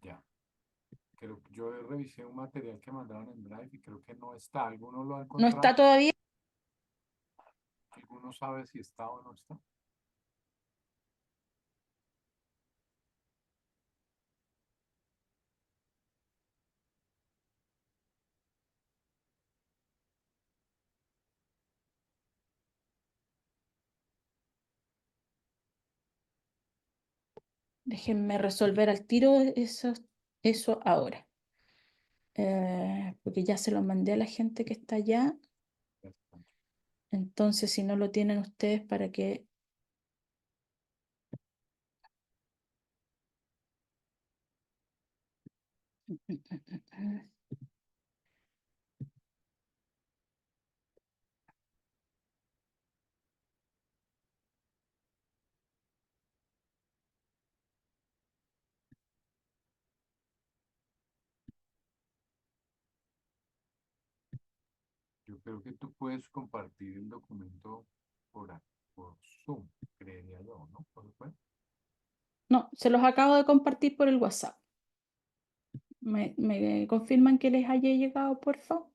Ya. Creo que yo revisé un material que mandaron en Drive y creo que no está. ¿Alguno lo ha ¿No está encontrado? todavía? ¿Alguno sabe si está o no está? Déjenme resolver al tiro eso ahora. Porque ya se lo mandé a la gente que está allá. Ya está. Entonces, si no lo tienen ustedes, para que... Yo creo que tú puedes compartir el documento por Zoom, creería yo, ¿no? ¿Por supuesto? No, se los acabo de compartir por el WhatsApp. ¿Me confirman que les haya llegado, por favor?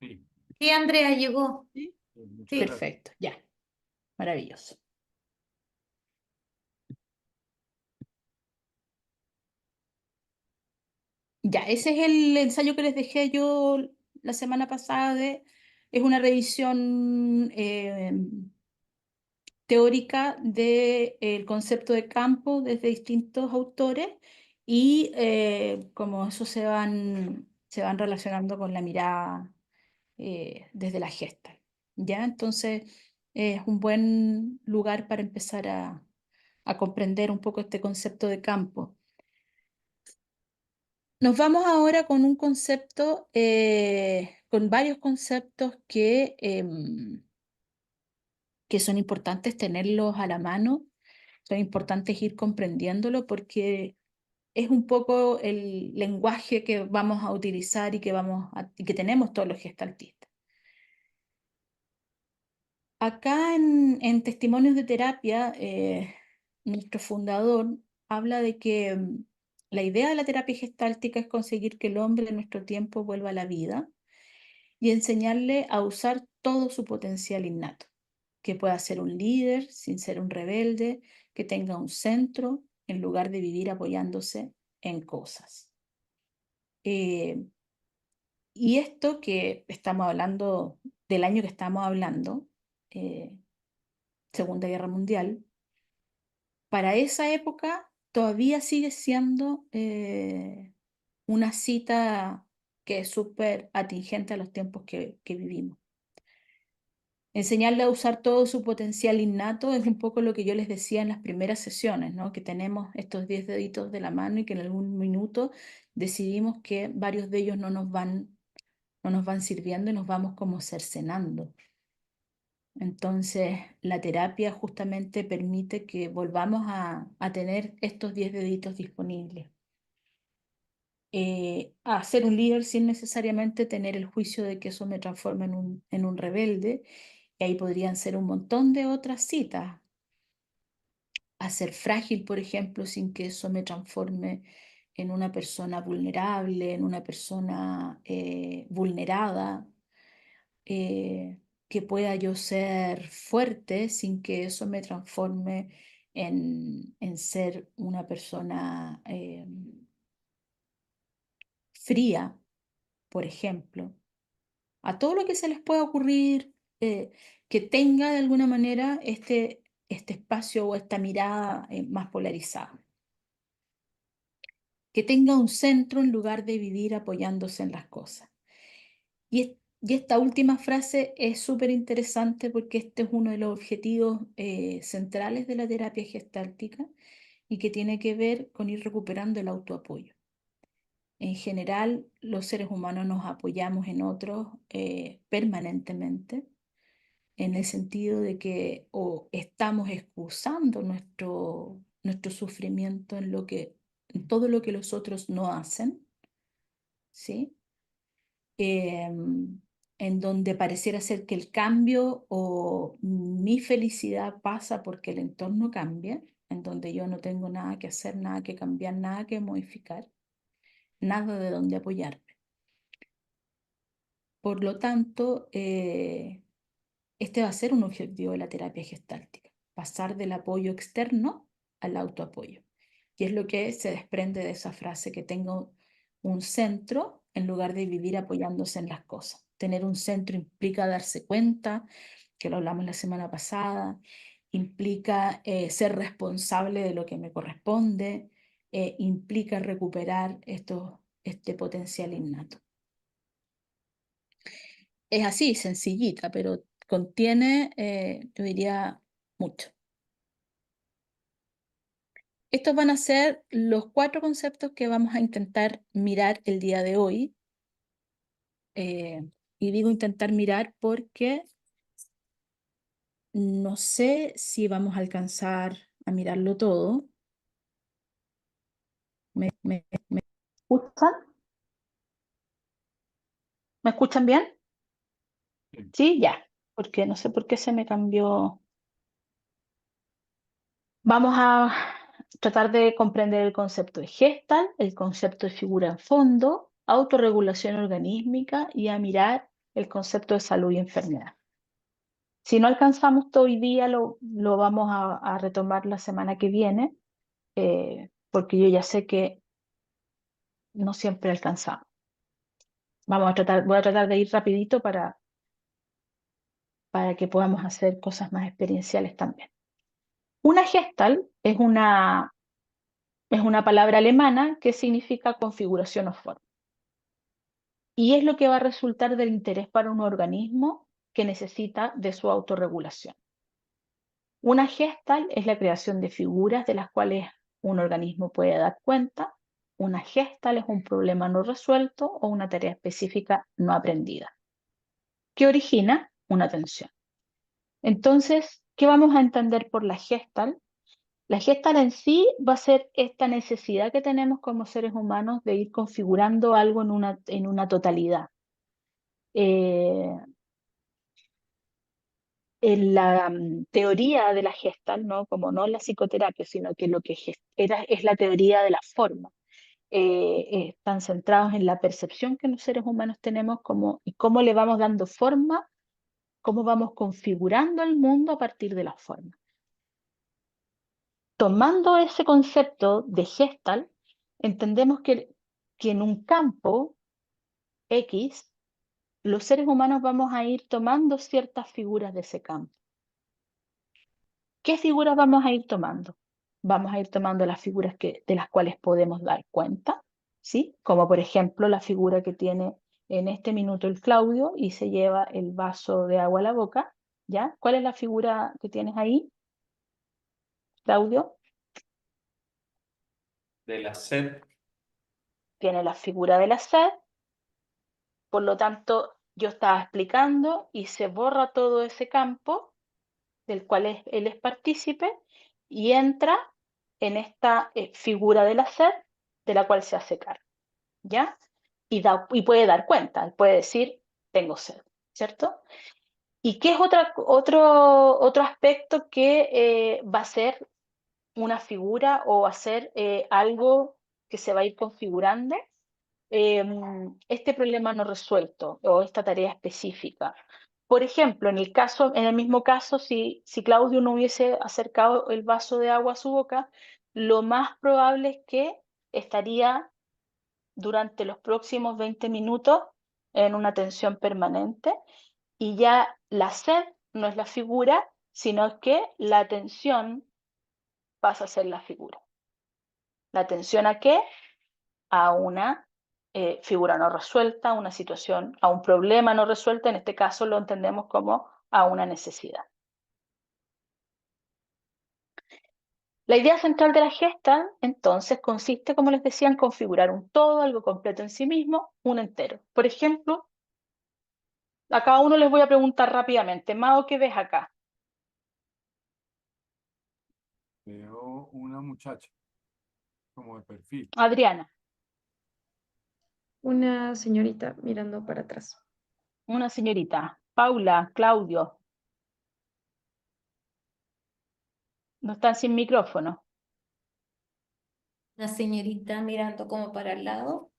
Sí, Sí, Andrea, llegó. Sí. muchas Sí. gracias. Perfecto, ya. Maravilloso. Ya, ese es el ensayo que les dejé yo la semana pasada. Es una revisión teórica del concepto de campo desde distintos autores y cómo eso se van relacionando con la mirada desde la gesta. ¿Ya? Entonces es un buen lugar para empezar a comprender un poco este concepto de campo. Nos vamos ahora con un concepto, con varios conceptos que son importantes tenerlos a la mano, son importantes ir comprendiéndolo porque es un poco el lenguaje que vamos a utilizar y que tenemos todos los gestaltistas. Acá en Testimonios de Terapia, nuestro fundador habla de que la idea de la terapia gestáltica es conseguir que el hombre de nuestro tiempo vuelva a la vida y enseñarle a usar todo su potencial innato, que pueda ser un líder sin ser un rebelde, que tenga un centro en lugar de vivir apoyándose en cosas. Eh, y esto que estamos hablando, del año que estamos hablando, eh, Segunda Guerra Mundial, para esa época todavía sigue siendo una cita que es súper atingente a los tiempos que vivimos. Enseñarle a usar todo su potencial innato es un poco lo que yo les decía en las primeras sesiones, ¿no? Que tenemos estos 10 deditos de la mano y que en algún minuto decidimos que varios de ellos no nos van sirviendo y nos vamos como cercenando. Entonces, la terapia justamente permite que volvamos a tener estos 10 deditos disponibles. A ser un líder sin necesariamente tener el juicio de que eso me transforma en un rebelde. Y ahí podrían ser un montón de otras citas. A ser frágil, por ejemplo, sin que eso me transforme en una persona vulnerable, en una persona vulnerada. Que pueda yo ser fuerte sin que eso me transforme en ser una persona fría, por ejemplo. A todo lo que se les pueda ocurrir, que tenga de alguna manera este espacio o esta mirada más polarizada. Que tenga un centro en lugar de vivir apoyándose en las cosas. Y Y esta última frase es súper interesante porque este es uno de los objetivos centrales de la terapia gestáltica y que tiene que ver con ir recuperando el autoapoyo. En general, los seres humanos nos apoyamos en otros permanentemente, en el sentido de que o estamos excusando nuestro sufrimiento en todo lo que los otros no hacen, ¿sí? En donde pareciera ser que el cambio o mi felicidad pasa porque el entorno cambia, en donde yo no tengo nada que hacer, nada que cambiar, nada que modificar, nada de donde apoyarme. Por lo tanto, este va a ser un objetivo de la terapia gestáltica, pasar del apoyo externo al autoapoyo. Y es lo que se desprende de esa frase, que tengo un centro en lugar de vivir apoyándose en las cosas. Tener un centro implica darse cuenta, que lo hablamos la semana pasada, implica ser responsable de lo que me corresponde, implica recuperar este potencial innato. Es así, sencillita, pero contiene, yo diría, mucho. Estos van a ser los 4 conceptos que vamos a intentar mirar el día de hoy. Y digo intentar mirar porque no sé si vamos a alcanzar a mirarlo todo. ¿Me escuchan? ¿Me escuchan bien? Sí. Sí, ya, porque no sé por qué se me cambió. Vamos a tratar de comprender el concepto de Gestalt, el concepto de figura en fondo, autorregulación organísmica y a mirar el concepto de salud y enfermedad. Si no alcanzamos todo hoy día, lo vamos a retomar la semana que viene, porque yo ya sé que no siempre alcanzamos. Voy a tratar de ir rapidito para que podamos hacer cosas más experienciales también. Una Gestalt es una palabra alemana que significa configuración o forma. Y es lo que va a resultar del interés para un organismo que necesita de su autorregulación. Una Gestalt es la creación de figuras de las cuales un organismo puede dar cuenta. Una Gestalt es un problema no resuelto o una tarea específica no aprendida, que origina una tensión. Entonces, ¿qué vamos a entender por la Gestalt? La Gestalt en sí va a ser esta necesidad que tenemos como seres humanos de ir configurando algo en una totalidad. En la teoría de la Gestalt, ¿no? Como no la psicoterapia, sino que lo que es la teoría de la forma. Están centrados en la percepción que los seres humanos tenemos y cómo le vamos dando forma, cómo vamos configurando el mundo a partir de la forma. Tomando ese concepto de Gestalt, entendemos que en un campo X, los seres humanos vamos a ir tomando ciertas figuras de ese campo. ¿Qué figuras vamos a ir tomando? Vamos a ir tomando las figuras de las cuales podemos dar cuenta, ¿sí? Como por ejemplo la figura que tiene en este minuto el Claudio y se lleva el vaso de agua a la boca, ¿ya? ¿Cuál es la figura que tienes ahí, Claudio? De la sed. Tiene la figura de la sed, por lo tanto yo estaba explicando y se borra todo ese campo del cual él es partícipe y entra en esta figura de la sed de la cual se hace cargo, ¿ya? Y puede dar cuenta, puede decir, tengo sed, ¿cierto? ¿Y qué es otro aspecto que va a ser una figura o va a ser algo que se va a ir configurando? Este problema no resuelto o esta tarea específica. Por ejemplo, en el mismo caso, si Claudio no hubiese acercado el vaso de agua a su boca, lo más probable es que estaría durante los próximos 20 minutos en una tensión permanente y ya la sed no es la figura, sino que la tensión pasa a ser la figura. ¿La tensión a qué? A una figura no resuelta, una situación, a un problema no resuelto, en este caso lo entendemos como a una necesidad. La idea central de la Gestalt, entonces, consiste, como les decía, en configurar un todo, algo completo en sí mismo, un entero. Por ejemplo, a cada uno les voy a preguntar rápidamente, Mao, ¿qué ves acá? Veo una muchacha como de perfil. Adriana, Una señorita mirando para atrás. una señorita. Paula, Claudio, no están sin micrófono. La señorita mirando como para el lado.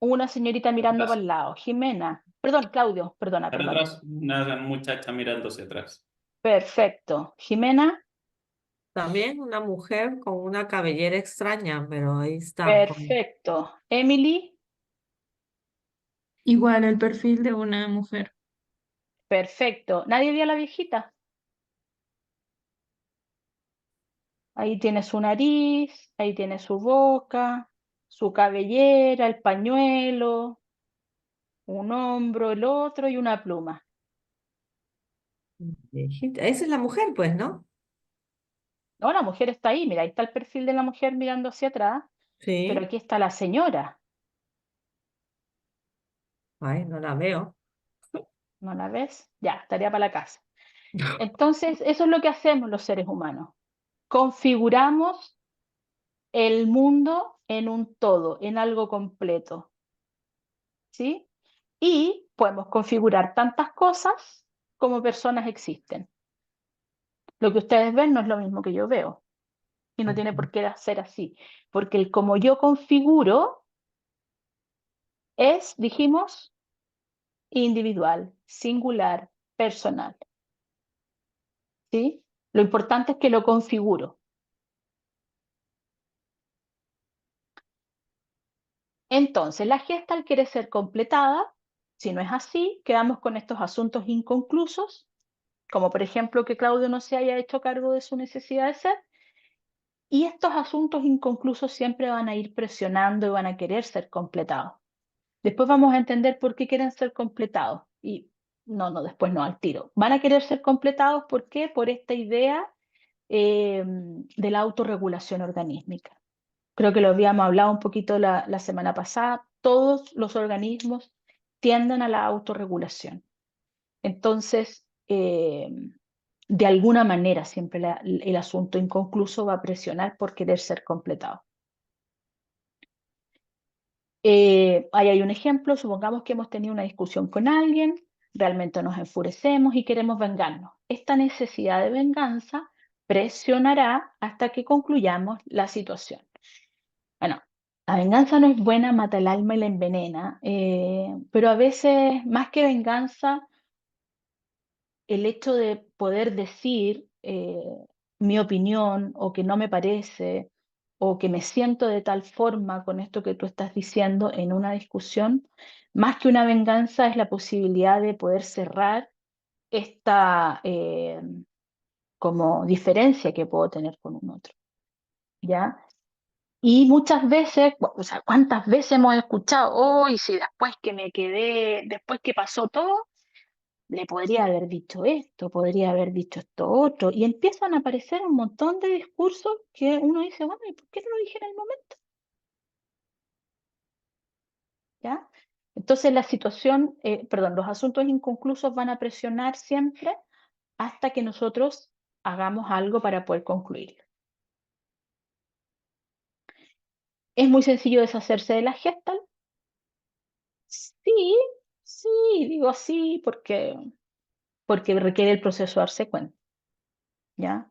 Una señorita mirando para Atrás. el lado. Jimena, perdón, Claudio, perdona, Para perdona. atrás, una muchacha mirando hacia atrás. Perfecto. Jimena, También una mujer con una cabellera extraña, pero ahí está. perfecto. Emily, Igual el perfil de una mujer. perfecto. ¿Nadie vio a la viejita? Ahí tiene su nariz, ahí tiene su boca, su cabellera, el pañuelo, un hombro, el otro y una pluma. Viejita. Esa es la mujer, pues, ¿no? No, la mujer está ahí, mira, ahí está el perfil de la mujer mirando hacia atrás, pero Sí. aquí está la señora. Ay, no la veo. ¿No la ves? Ya, tarea para la casa. Entonces, eso es lo que hacemos los seres humanos. Configuramos el mundo en un todo, en algo completo, ¿sí? Y podemos configurar tantas cosas como personas existen. Lo que ustedes ven no es lo mismo que yo veo. Y no tiene por qué ser así. Porque el como yo configuro es, dijimos, individual, singular, personal, ¿sí? Lo importante es que lo configuro. Entonces, la Gestalt quiere ser completada. Si no es así, quedamos con estos asuntos inconclusos, como por ejemplo que Claudio no se haya hecho cargo de su necesidad de ser, y estos asuntos inconclusos siempre van a ir presionando y van a querer ser completados. Después vamos a entender por qué quieren ser completados. Y no, después no, al tiro. Van a querer ser completados, ¿por qué? Por esta idea de la autorregulación organísmica. Creo que lo habíamos hablado un poquito la semana pasada. Todos los organismos tienden a la autorregulación. Entonces, de alguna manera siempre el asunto inconcluso va a presionar por querer ser completado. Ahí hay un ejemplo, supongamos que hemos tenido una discusión con alguien, realmente nos enfurecemos y queremos vengarnos. Esta necesidad de venganza presionará hasta que concluyamos la situación. Bueno, la venganza no es buena, mata el alma y la envenena, pero a veces, más que venganza, el hecho de poder decir mi opinión o que no me parece o que me siento de tal forma con esto que tú estás diciendo en una discusión, más que una venganza es la posibilidad de poder cerrar esta como diferencia que puedo tener con un otro, ¿ya? Y muchas veces, o sea, ¿cuántas veces hemos escuchado, oh, y si después que me quedé, después que pasó todo, le podría haber dicho esto, podría haber dicho esto otro, y empiezan a aparecer un montón de discursos que uno dice, bueno, ¿y por qué no lo dije en el momento? ¿Ya? Entonces la situación, perdón, los asuntos inconclusos van a presionar siempre hasta que nosotros hagamos algo para poder concluirlo. ¿Es muy sencillo deshacerse de la Gestalt? Sí, sí, digo sí, porque requiere el proceso de darse cuenta, ¿ya?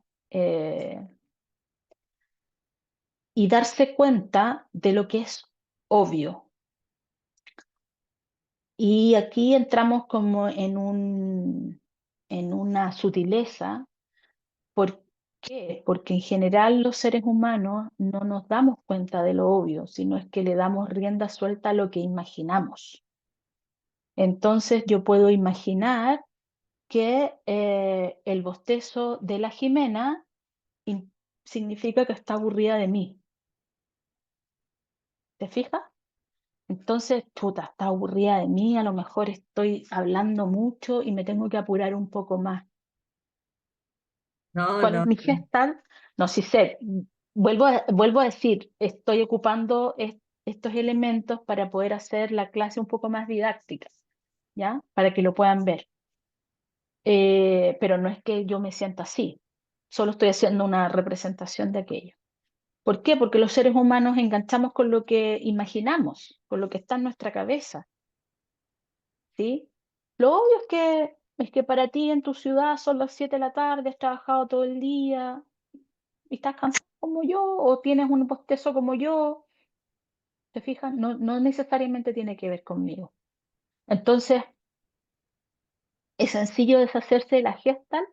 Y darse cuenta de lo que es obvio. Y aquí entramos como en una sutileza. ¿Por qué? Porque en general los seres humanos no nos damos cuenta de lo obvio, sino es que le damos rienda suelta a lo que imaginamos. Entonces yo puedo imaginar que el bostezo de la Jimena significa que está aburrida de mí. ¿Te fijas? Entonces, puta, está aburrida de mí, a lo mejor estoy hablando mucho y me tengo que apurar un poco más. No, ¿Cuál no. es mi gestal? No, sí sé. Vuelvo a decir, estoy ocupando estos elementos para poder hacer la clase un poco más didáctica, ¿ya? Para que lo puedan ver. Pero no es que yo me sienta así, solo estoy haciendo una representación de aquello. ¿Por qué? Porque los seres humanos enganchamos con lo que imaginamos, con lo que está en nuestra cabeza, ¿sí? Lo obvio es que para ti en tu ciudad son las 7 de la tarde, has trabajado todo el día y estás cansado como yo, o tienes un bostezo como yo, ¿te fijas? No, no necesariamente tiene que ver conmigo. Entonces, ¿es sencillo deshacerse de la gestal?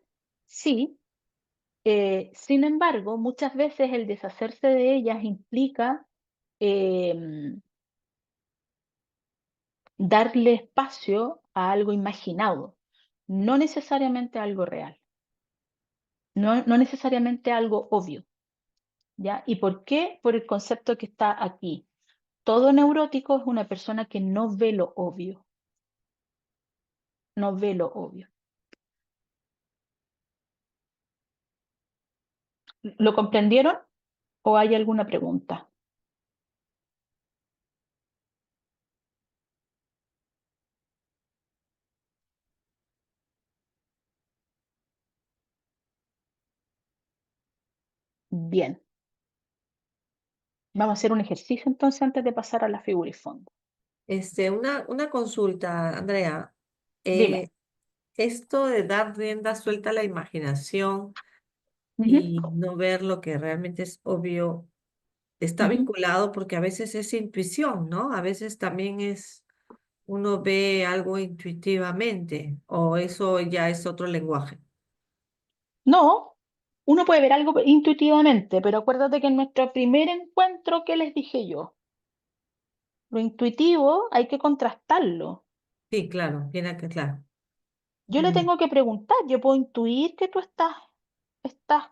Sí. Sin embargo, muchas veces el deshacerse de ellas implica em, darle espacio a algo imaginado, no necesariamente a algo real, no necesariamente algo obvio, ¿ya? ¿Y por qué? Por el concepto que está aquí. Todo neurótico es una persona que no ve lo obvio, no ve lo obvio. ¿Lo comprendieron o hay alguna pregunta? Bien, vamos a hacer un ejercicio entonces antes de pasar a la figura y fondo. Una consulta, Andrea. Dime. Eh, Esto de dar rienda suelta a la imaginación Ujú, y no ver lo que realmente es obvio, está ujú. vinculado porque a veces es intuición, ¿no? A veces también es, uno ve algo intuitivamente o eso ya es otro lenguaje. No, uno puede ver algo intuitivamente, pero acuérdate que en nuestro primer encuentro, ¿qué les dije yo? Lo intuitivo hay que contrastarlo. Sí, claro, tiene que, claro. Yo le Mm, tengo que preguntar, yo puedo intuir que tú estás,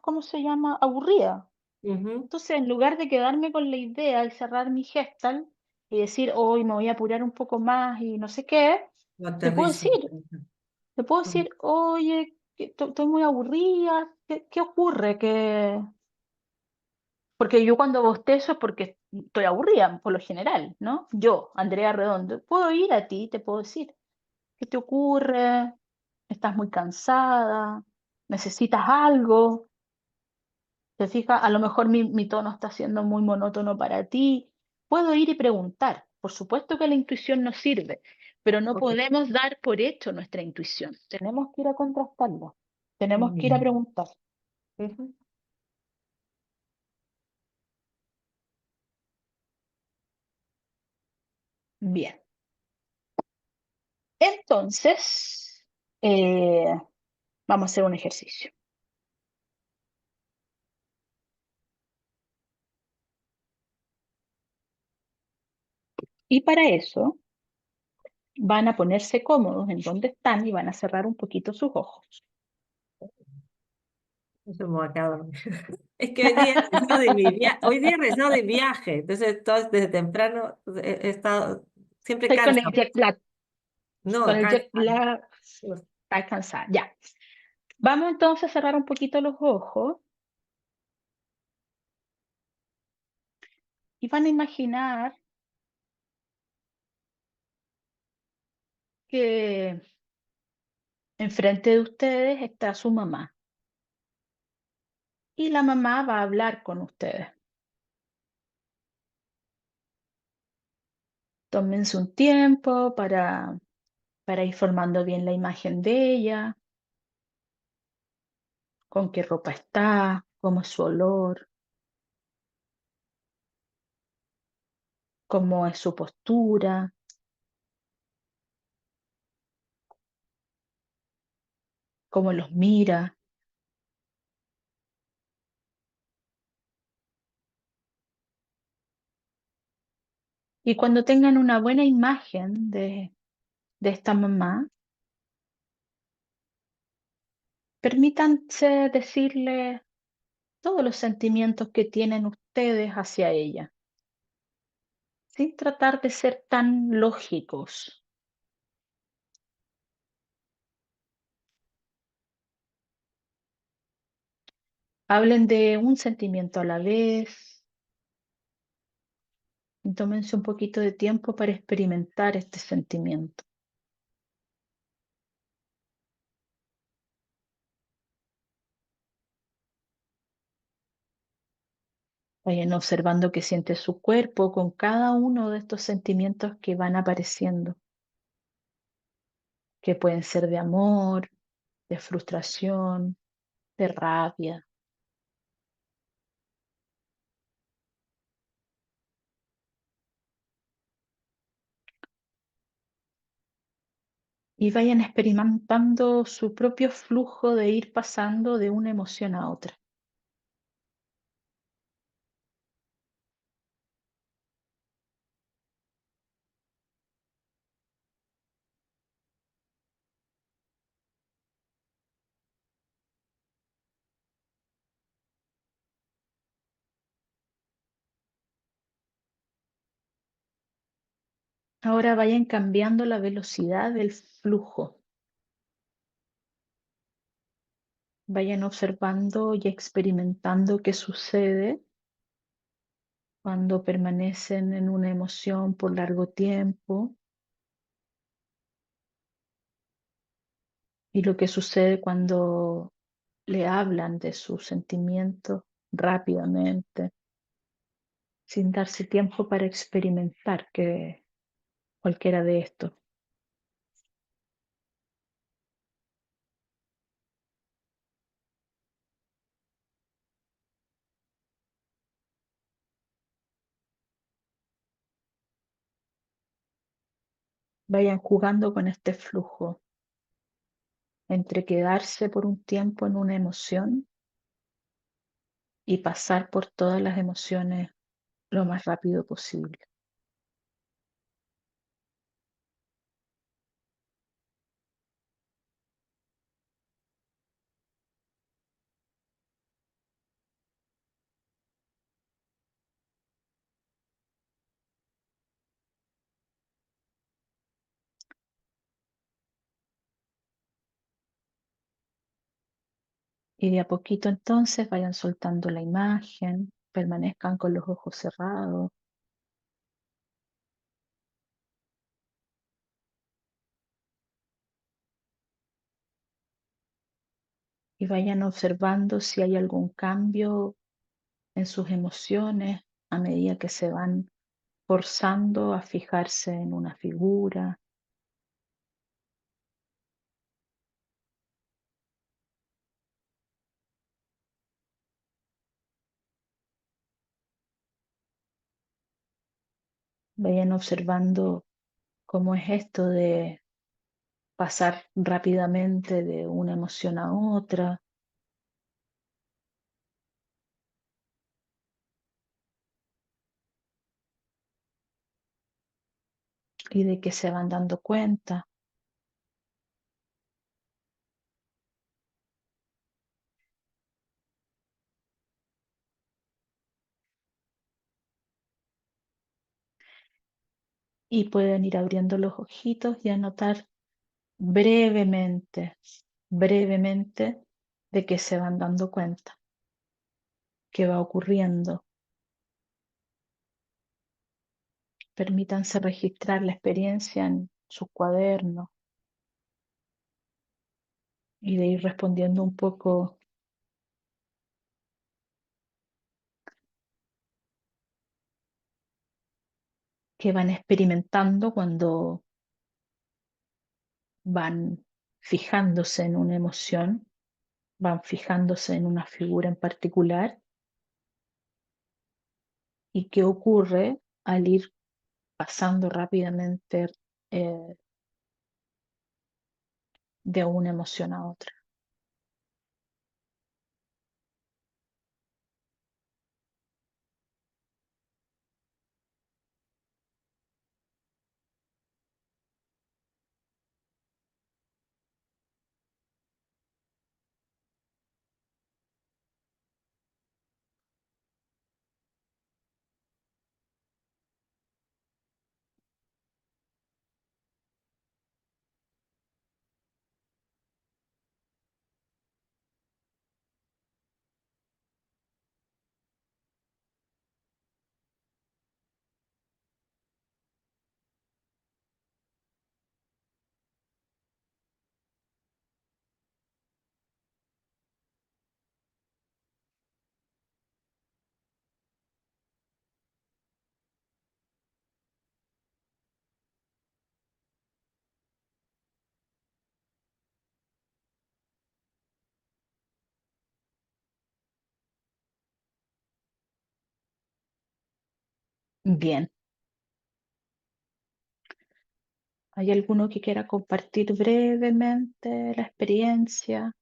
¿cómo se llama? Aburrida. ujú. Entonces, en lugar de quedarme con la idea y cerrar mi gestal y decir, hoy me voy a apurar un poco más y no sé qué, Lo te puedo aterrizo. decir, Mm. oye, que estoy muy aburrida, ¿qué ocurre? Porque yo cuando bostezo es porque estoy aburrida, por lo general, ¿no? Yo, Andrea Redondo, puedo ir a ti, te puedo decir, ¿qué te ocurre? ¿Estás muy cansada? ¿Necesitas algo? ¿Te fijas? A lo mejor mi tono está siendo muy monótono para ti. Puedo ir y preguntar. Por supuesto que la intuición nos sirve, pero no Ok, podemos dar por hecho nuestra intuición. Tenemos que ir a contrastarla. Tenemos muy que ir a bien. preguntar. Ujú. Bien. Entonces, eh, vamos a hacer un ejercicio. Y para eso van a ponerse cómodos en donde están y van a cerrar un poquito sus ojos. Eso me va a quedar dormida. Es que hoy día he regresado de viaje, entonces desde temprano he estado siempre Estoy cansa. con No, el cansa. jet lag, está cansada. Ya. Vamos entonces a cerrar un poquito los ojos y van a imaginar que enfrente de ustedes está su mamá y la mamá va a hablar con ustedes. Tómense un tiempo para ir formando bien la imagen de ella, con qué ropa está, cómo es su olor, cómo es su postura, cómo los mira. Y cuando tengan una buena imagen de esta mamá, permítanse decirle todos los sentimientos que tienen ustedes hacia ella. sin tratar de ser tan lógicos. Hablen de un sentimiento a la vez y tómense un poquito de tiempo para experimentar este sentimiento. Vayan observando qué siente su cuerpo con cada uno de estos sentimientos que van apareciendo, que pueden ser de amor, de frustración, de rabia. Y vayan experimentando su propio flujo de ir pasando de una emoción a otra. Ahora vayan cambiando la velocidad del flujo. Vayan observando y experimentando qué sucede cuando permanecen en una emoción por largo tiempo y lo que sucede cuando le hablan de sus sentimientos rápidamente, sin darse tiempo para experimentar que cualquiera de estos. Vayan jugando con este flujo entre quedarse por un tiempo en una emoción y pasar por todas las emociones lo más rápido posible. Y de a poquito entonces vayan soltando la imagen, permanezcan con los ojos cerrados y vayan observando si hay algún cambio en sus emociones a medida que se van forzando a fijarse en una figura. Vayan observando cómo es esto de pasar rápidamente de una emoción a otra y de que se van dando cuenta. Y pueden ir abriendo los ojitos y anotar brevemente, brevemente de que se van dando cuenta, qué va ocurriendo. Permítanse registrar la experiencia en sus cuadernos y de ir respondiendo un poco qué van experimentando cuando van fijándose en una emoción, van fijándose en una figura en particular y qué ocurre al ir pasando rápidamente eh, de una emoción a otra. Bien. ¿Hay alguno que quiera compartir brevemente la experiencia?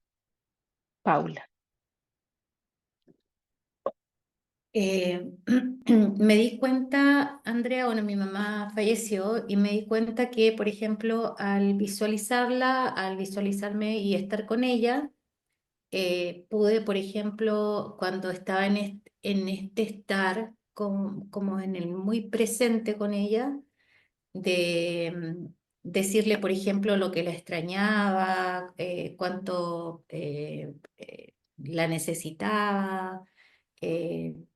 Paula. Me di cuenta, Andrea, bueno, mi mamá falleció y me di cuenta que, por ejemplo, al visualizarla, al visualizarme y estar con ella, pude, por ejemplo, cuando estaba en este estar como en el muy presente con ella, de decirle, por ejemplo, lo que la extrañaba, cuánto la necesitaba,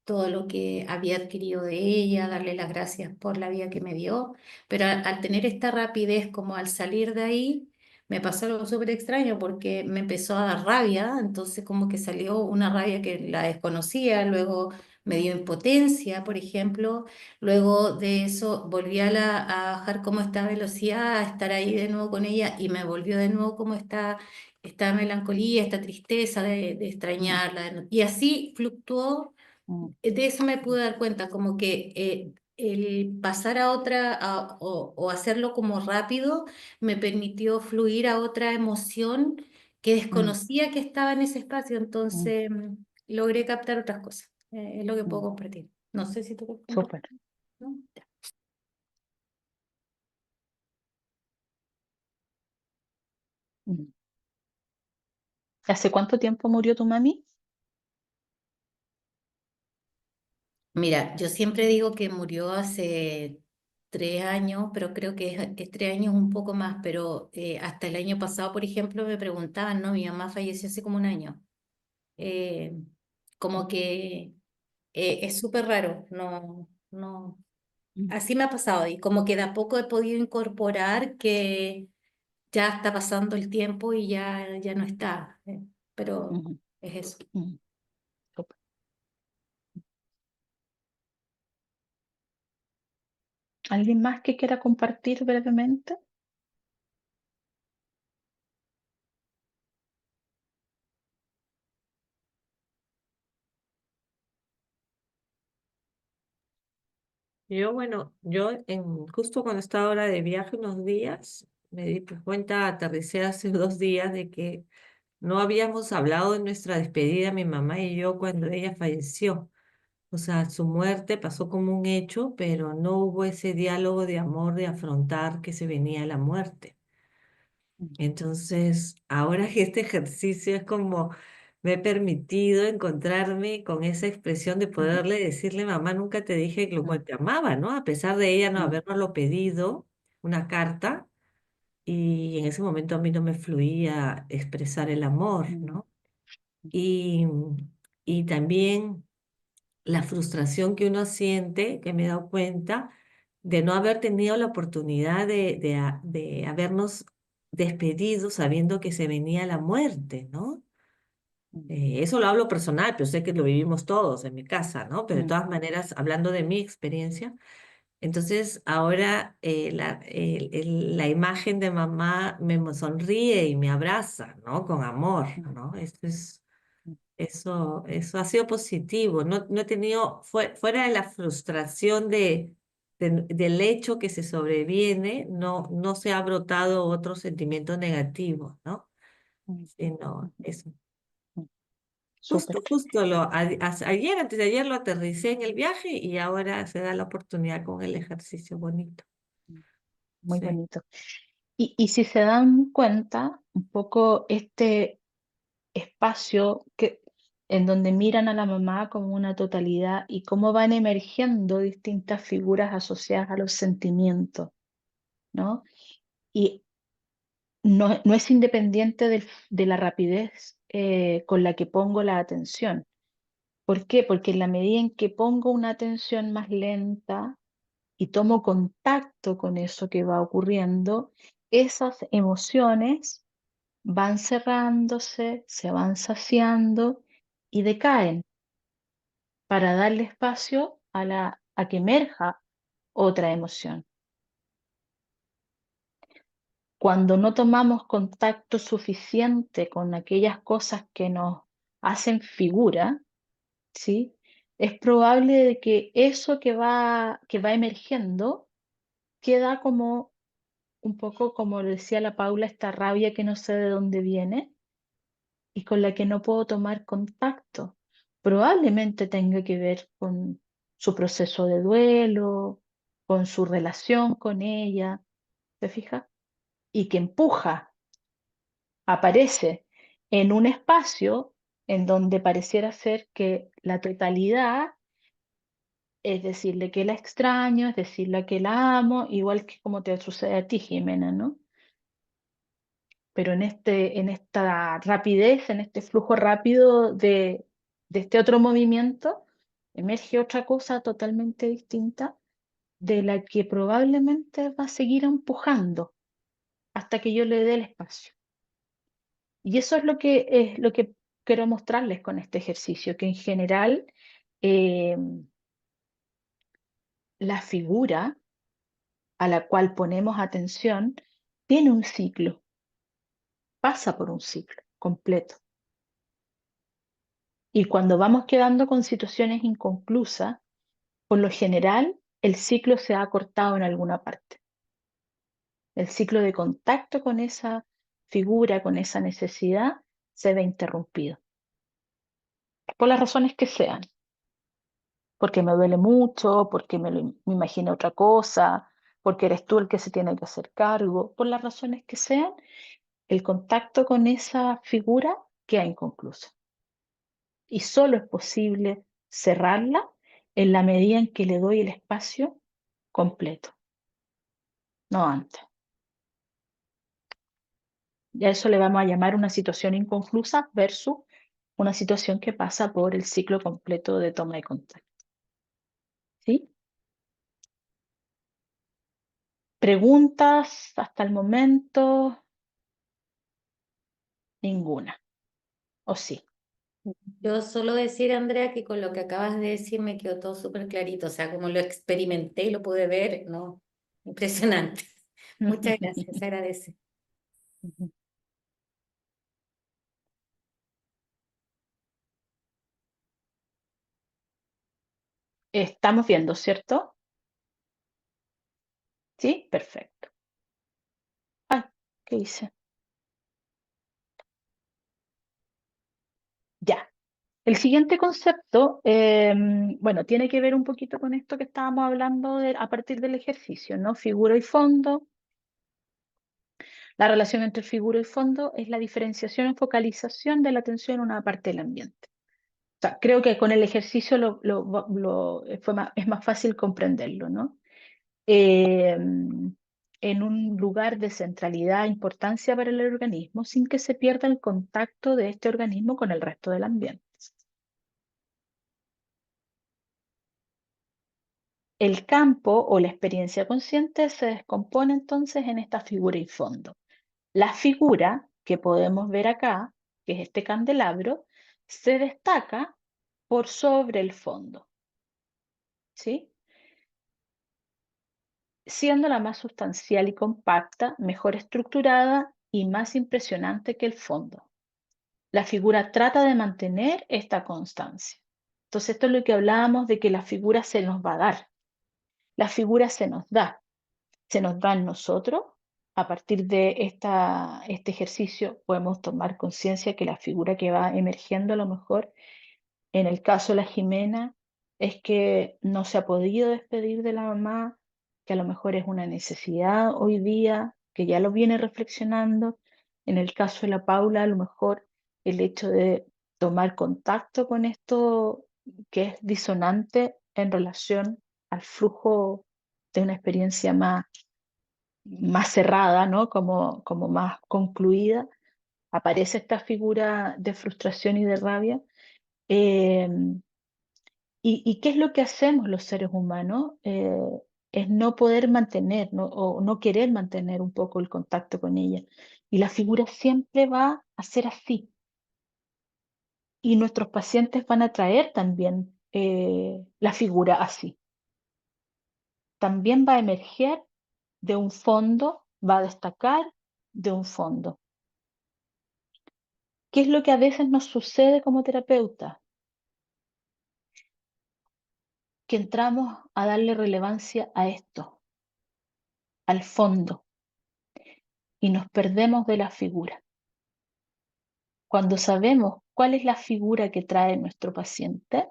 todo lo que había adquirido de ella, darle las gracias por la vida que me dio, pero al tener esta rapidez, como al salir de ahí, me pasó algo súper extraño porque me empezó a dar rabia, entonces como que salió una rabia que la desconocía, luego me dio impotencia, por ejemplo. Luego de eso volví a bajar como esta velocidad, a estar ahí de nuevo con ella y me volvió de nuevo como esta melancolía, esta tristeza de Mm, extrañarla. Y así fluctuó, mm, de eso me pude dar cuenta, como que el pasar a otra o hacerlo como rápido me permitió fluir a otra emoción que mm, desconocía que estaba en ese espacio, mm, entonces logré captar otras cosas. Es lo que puedo mm. compartir. No sé si tú quieres compartir. Súper. ¿No? Mm. ¿Hace cuánto tiempo murió tu mami? Mira, yo siempre digo que murió hace 3 años, pero creo que es 3 años un poco más, pero hasta el año pasado, por ejemplo, me preguntaban, ¿no? Mi mamá falleció hace como un año. Eh, como que es súper raro, no, no, Mm, así me ha pasado y como que de a poco he podido incorporar que ya está pasando el tiempo y ya no está, pero mm, es eso. mm. Súper. ¿Alguien más que quiera compartir brevemente? Justo cuando estaba ahora de viaje unos días, me di cuenta, aterricé hace 2 días de que no habíamos hablado de nuestra despedida, mi mamá y yo, cuando ella falleció. O sea, su muerte pasó como un hecho, pero no hubo ese diálogo de amor de afrontar que se venía la muerte. Mm, Entonces, ahora que este ejercicio es como me he permitido encontrarme con esa expresión de mm, poderle decirle, mamá, nunca te dije lo mm, cual te amaba, ¿no? A pesar de ella no mm, habernoslo pedido, una carta, y en ese momento a mí no me fluía expresar el amor, mm, ¿no? Y, y también la frustración que uno siente, que me he dado cuenta, de no haber tenido la oportunidad de habernos despedido sabiendo que se venía la muerte, ¿no? mm, Eso lo hablo personal, pero sé que lo vivimos todos en mi casa, ¿no? Pero de mm, todas maneras, hablando de mi experiencia, entonces ahora la imagen de mamá me sonríe y me abraza, ¿no? Con amor, mm, ¿no? mm, Eso ha sido positivo. No he tenido, fuera de la frustración del hecho que se sobreviene, no se ha brotado otro sentimiento negativo, ¿no? mm, Sino mm, eso. mm. Súper. Justo ayer, antes de ayer lo aterricé en el viaje y ahora se da la oportunidad con el ejercicio bonito. Muy Sí. bonito. Y si se dan cuenta, un poco este espacio en donde miran a la mamá como una totalidad y cómo van emergiendo distintas figuras asociadas a los sentimientos, ¿no? Y no es independiente de la rapidez con la que pongo la atención. ¿Por qué? Porque en la medida en que pongo una atención más lenta y tomo contacto con eso que va ocurriendo, esas emociones van cerrándose, se van saciando y decaen para darle espacio a que emerja otra emoción. Cuando no tomamos contacto suficiente con aquellas cosas que nos hacen figura, ¿sí? es probable de que eso que va emergiendo queda como un poco, como decía la Paula, esta rabia que no sé de dónde viene y con la que no puedo tomar contacto. Probablemente tenga que ver con su proceso de duelo, con su relación con ella, ¿te fijas? Y que empuja, aparece en un espacio en donde pareciera ser que la totalidad es decirle que la extraño, es decirle que la amo, igual que como te sucede a ti, Jimena, ¿no? Pero en esta rapidez, en este flujo rápido de este otro movimiento, emerge otra cosa totalmente distinta de la que probablemente va a seguir empujando hasta que yo le dé el espacio. Y eso es lo que quiero mostrarles con este ejercicio, que en general eh, la figura a la cual ponemos atención tiene un ciclo, pasa por un ciclo completo. Y cuando vamos quedando con situaciones inconclusas, por lo general el ciclo se ha cortado en alguna parte. El ciclo de contacto con esa figura, con esa necesidad, se ve interrumpido. Por las razones que sean. Porque me duele mucho, porque me imagino otra cosa, porque eres tú el que se tiene que hacer cargo. Por las razones que sean, el contacto con esa figura queda inconcluso. Y solo es posible cerrarla en la medida en que le doy el espacio completo, no antes. Y a eso le vamos a llamar una situación inconclusa versus una situación que pasa por el ciclo completo de toma de contacto. ¿Sí? ¿Preguntas hasta el momento? Ninguna. ¿O sí? Yo solo decir, Andrea, que con lo que acabas de decir me quedó todo súper clarito, o sea, como lo experimenté y lo pude ver, no, impresionante. Muchas gracias, se agradece. Estamos viendo, ¿cierto? Sí, perfecto. Ay, ¿qué hice? Ya. El siguiente concepto, bueno, tiene que ver un poquito con esto que estábamos hablando a partir del ejercicio, ¿no? Figura y fondo. La relación entre figura y fondo es la diferenciación y focalización de la atención en una parte del ambiente. O sea, creo que con el ejercicio es más fácil comprenderlo, ¿no? En un lugar de centralidad e importancia para el organismo sin que se pierda el contacto de este organismo con el resto del ambiente. El campo o la experiencia consciente se descompone entonces en esta figura y fondo. La figura que podemos ver acá, que es este candelabro, se destaca por sobre el fondo, ¿sí? Siendo la más sustancial y compacta, mejor estructurada y más impresionante que el fondo. La figura trata de mantener esta constancia. Entonces, esto es lo que hablábamos de que la figura se nos va a dar. La figura se nos da en nosotros. A partir de este ejercicio podemos tomar conciencia que la figura que va emergiendo a lo mejor, en el caso de la Jimena, es que no se ha podido despedir de la mamá, que a lo mejor es una necesidad hoy día, que ya lo viene reflexionando. En el caso de la Paula, a lo mejor el hecho de tomar contacto con esto que es disonante en relación al flujo de una experiencia más cerrada, ¿no? Como más concluida, aparece esta figura de frustración y de rabia. Eh, ¿Y qué es lo que hacemos los seres humanos? Es no poder mantener, o no querer mantener un poco el contacto con ella. Y la figura siempre va a ser así. Y nuestros pacientes van a traer también la figura así. También va a emerger de un fondo, va a destacar de un fondo. ¿Qué es lo que a veces nos sucede como terapeuta? que entramos a darle relevancia a esto, al fondo, y nos perdemos de la figura. Cuando sabemos cuál es la figura que trae nuestro paciente,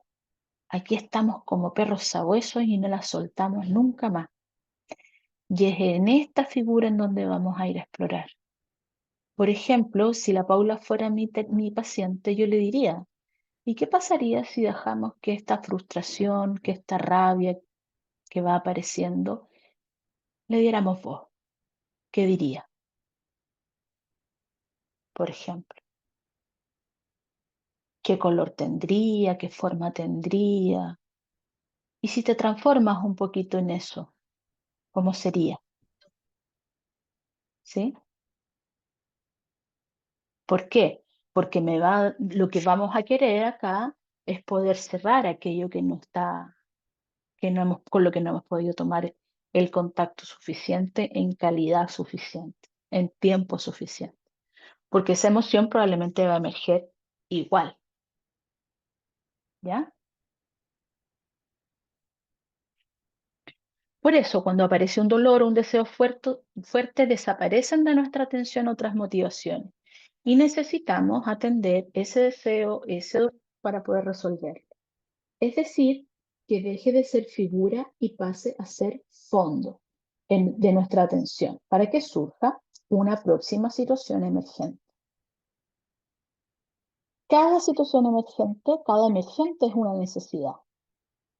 aquí estamos como perros sabuesos y no la soltamos nunca más. Y es en esta figura en donde vamos a ir a explorar. Por ejemplo, si la Paula fuera mi paciente, yo le diría, ¿y qué pasaría si dejamos que esta frustración, que esta rabia que va apareciendo, le diéramos voz? ¿Qué diría? Por ejemplo, ¿qué color tendría? ¿Qué forma tendría? Y si te transformas un poquito en eso, ¿cómo sería? ¿Sí? ¿Por qué? Porque lo que vamos a querer acá es poder cerrar aquello que no está, con lo que no hemos podido tomar el contacto suficiente, en calidad suficiente, en tiempo suficiente. Porque esa emoción probablemente va a emerger igual. ¿Ya? Por eso, cuando aparece un dolor o un deseo fuerte, desaparecen de nuestra atención otras motivaciones. Y necesitamos atender ese deseo, ese dolor para poder resolverlo. Es decir, que deje de ser figura y pase a ser fondo de nuestra atención, para que surja una próxima situación emergente. Cada situación emergente, cada emergente es una necesidad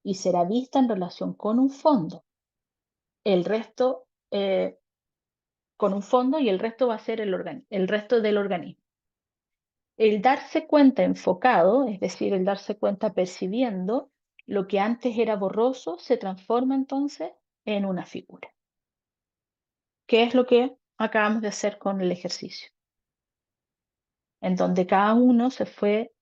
y será vista en relación con un fondo. El resto, con un fondo, y el resto va a ser el resto del organismo. El darse cuenta enfocado, es decir, el darse cuenta percibiendo, lo que antes era borroso se transforma entonces en una figura. ¿Qué es lo que acabamos de hacer con el ejercicio? En donde cada uno se fue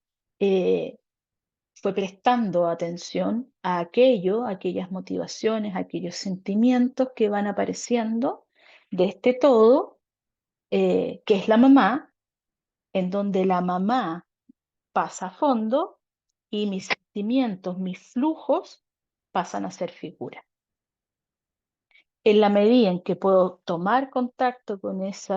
prestando atención a aquellas motivaciones, a aquellos sentimientos que van apareciendo de este todo, que es la mamá, en donde la mamá pasa a fondo y mis sentimientos, mis flujos pasan a ser figura. En la medida en que puedo tomar contacto con ese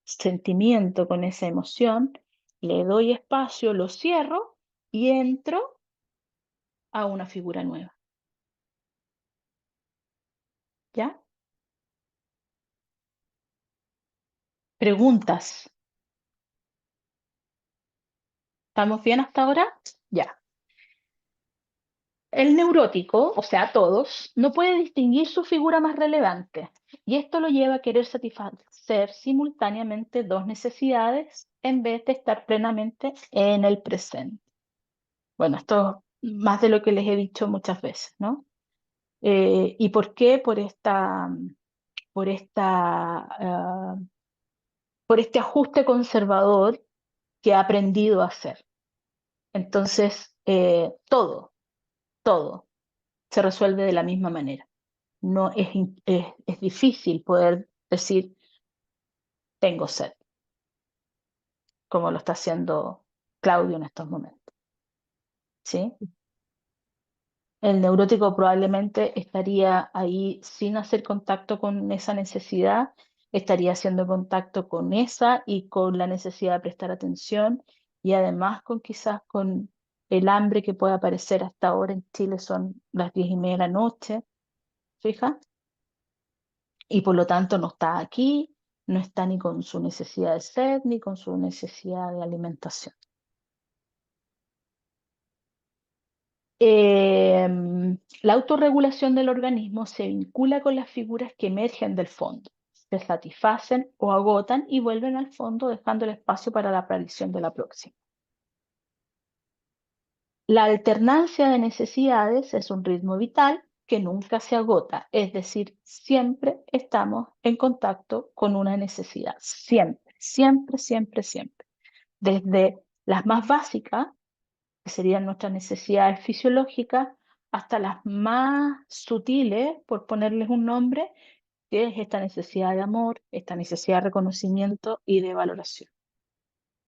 sentimiento, con esa emoción, le doy espacio, lo cierro y entro a una figura nueva. ¿Ya? Preguntas. ¿Estamos bien hasta ahora? Ya. El neurótico, o sea, todos, no puede distinguir su figura más relevante, y esto lo lleva a querer satisfacer simultáneamente dos necesidades en vez de estar plenamente en el presente. Bueno, esto es más de lo que les he dicho muchas veces, ¿no? ¿Y por qué? Por este ajuste conservador que ha aprendido a hacer. Entonces, todo se resuelve de la misma manera. No es difícil poder decir, tengo sed, como lo está haciendo Claudio en estos momentos. ¿Sí? El neurótico probablemente estaría ahí sin hacer contacto con esa necesidad, estaría haciendo contacto con esa y con la necesidad de prestar atención, y además quizás con el hambre que puede aparecer hasta ahora en Chile. Son las 10:30 de la noche, fija, y por lo tanto no está aquí, no está ni con su necesidad de sed, ni con su necesidad de alimentación. La autorregulación del organismo se vincula con las figuras que emergen del fondo, se satisfacen o agotan y vuelven al fondo, dejando el espacio para la aparición de la próxima. La alternancia de necesidades es un ritmo vital que nunca se agota, es decir, siempre estamos en contacto con una necesidad, siempre, siempre, siempre, siempre. Desde las más básicas, que serían nuestras necesidades fisiológicas, hasta las más sutiles, por ponerles un nombre, que es esta necesidad de amor, esta necesidad de reconocimiento y de valoración.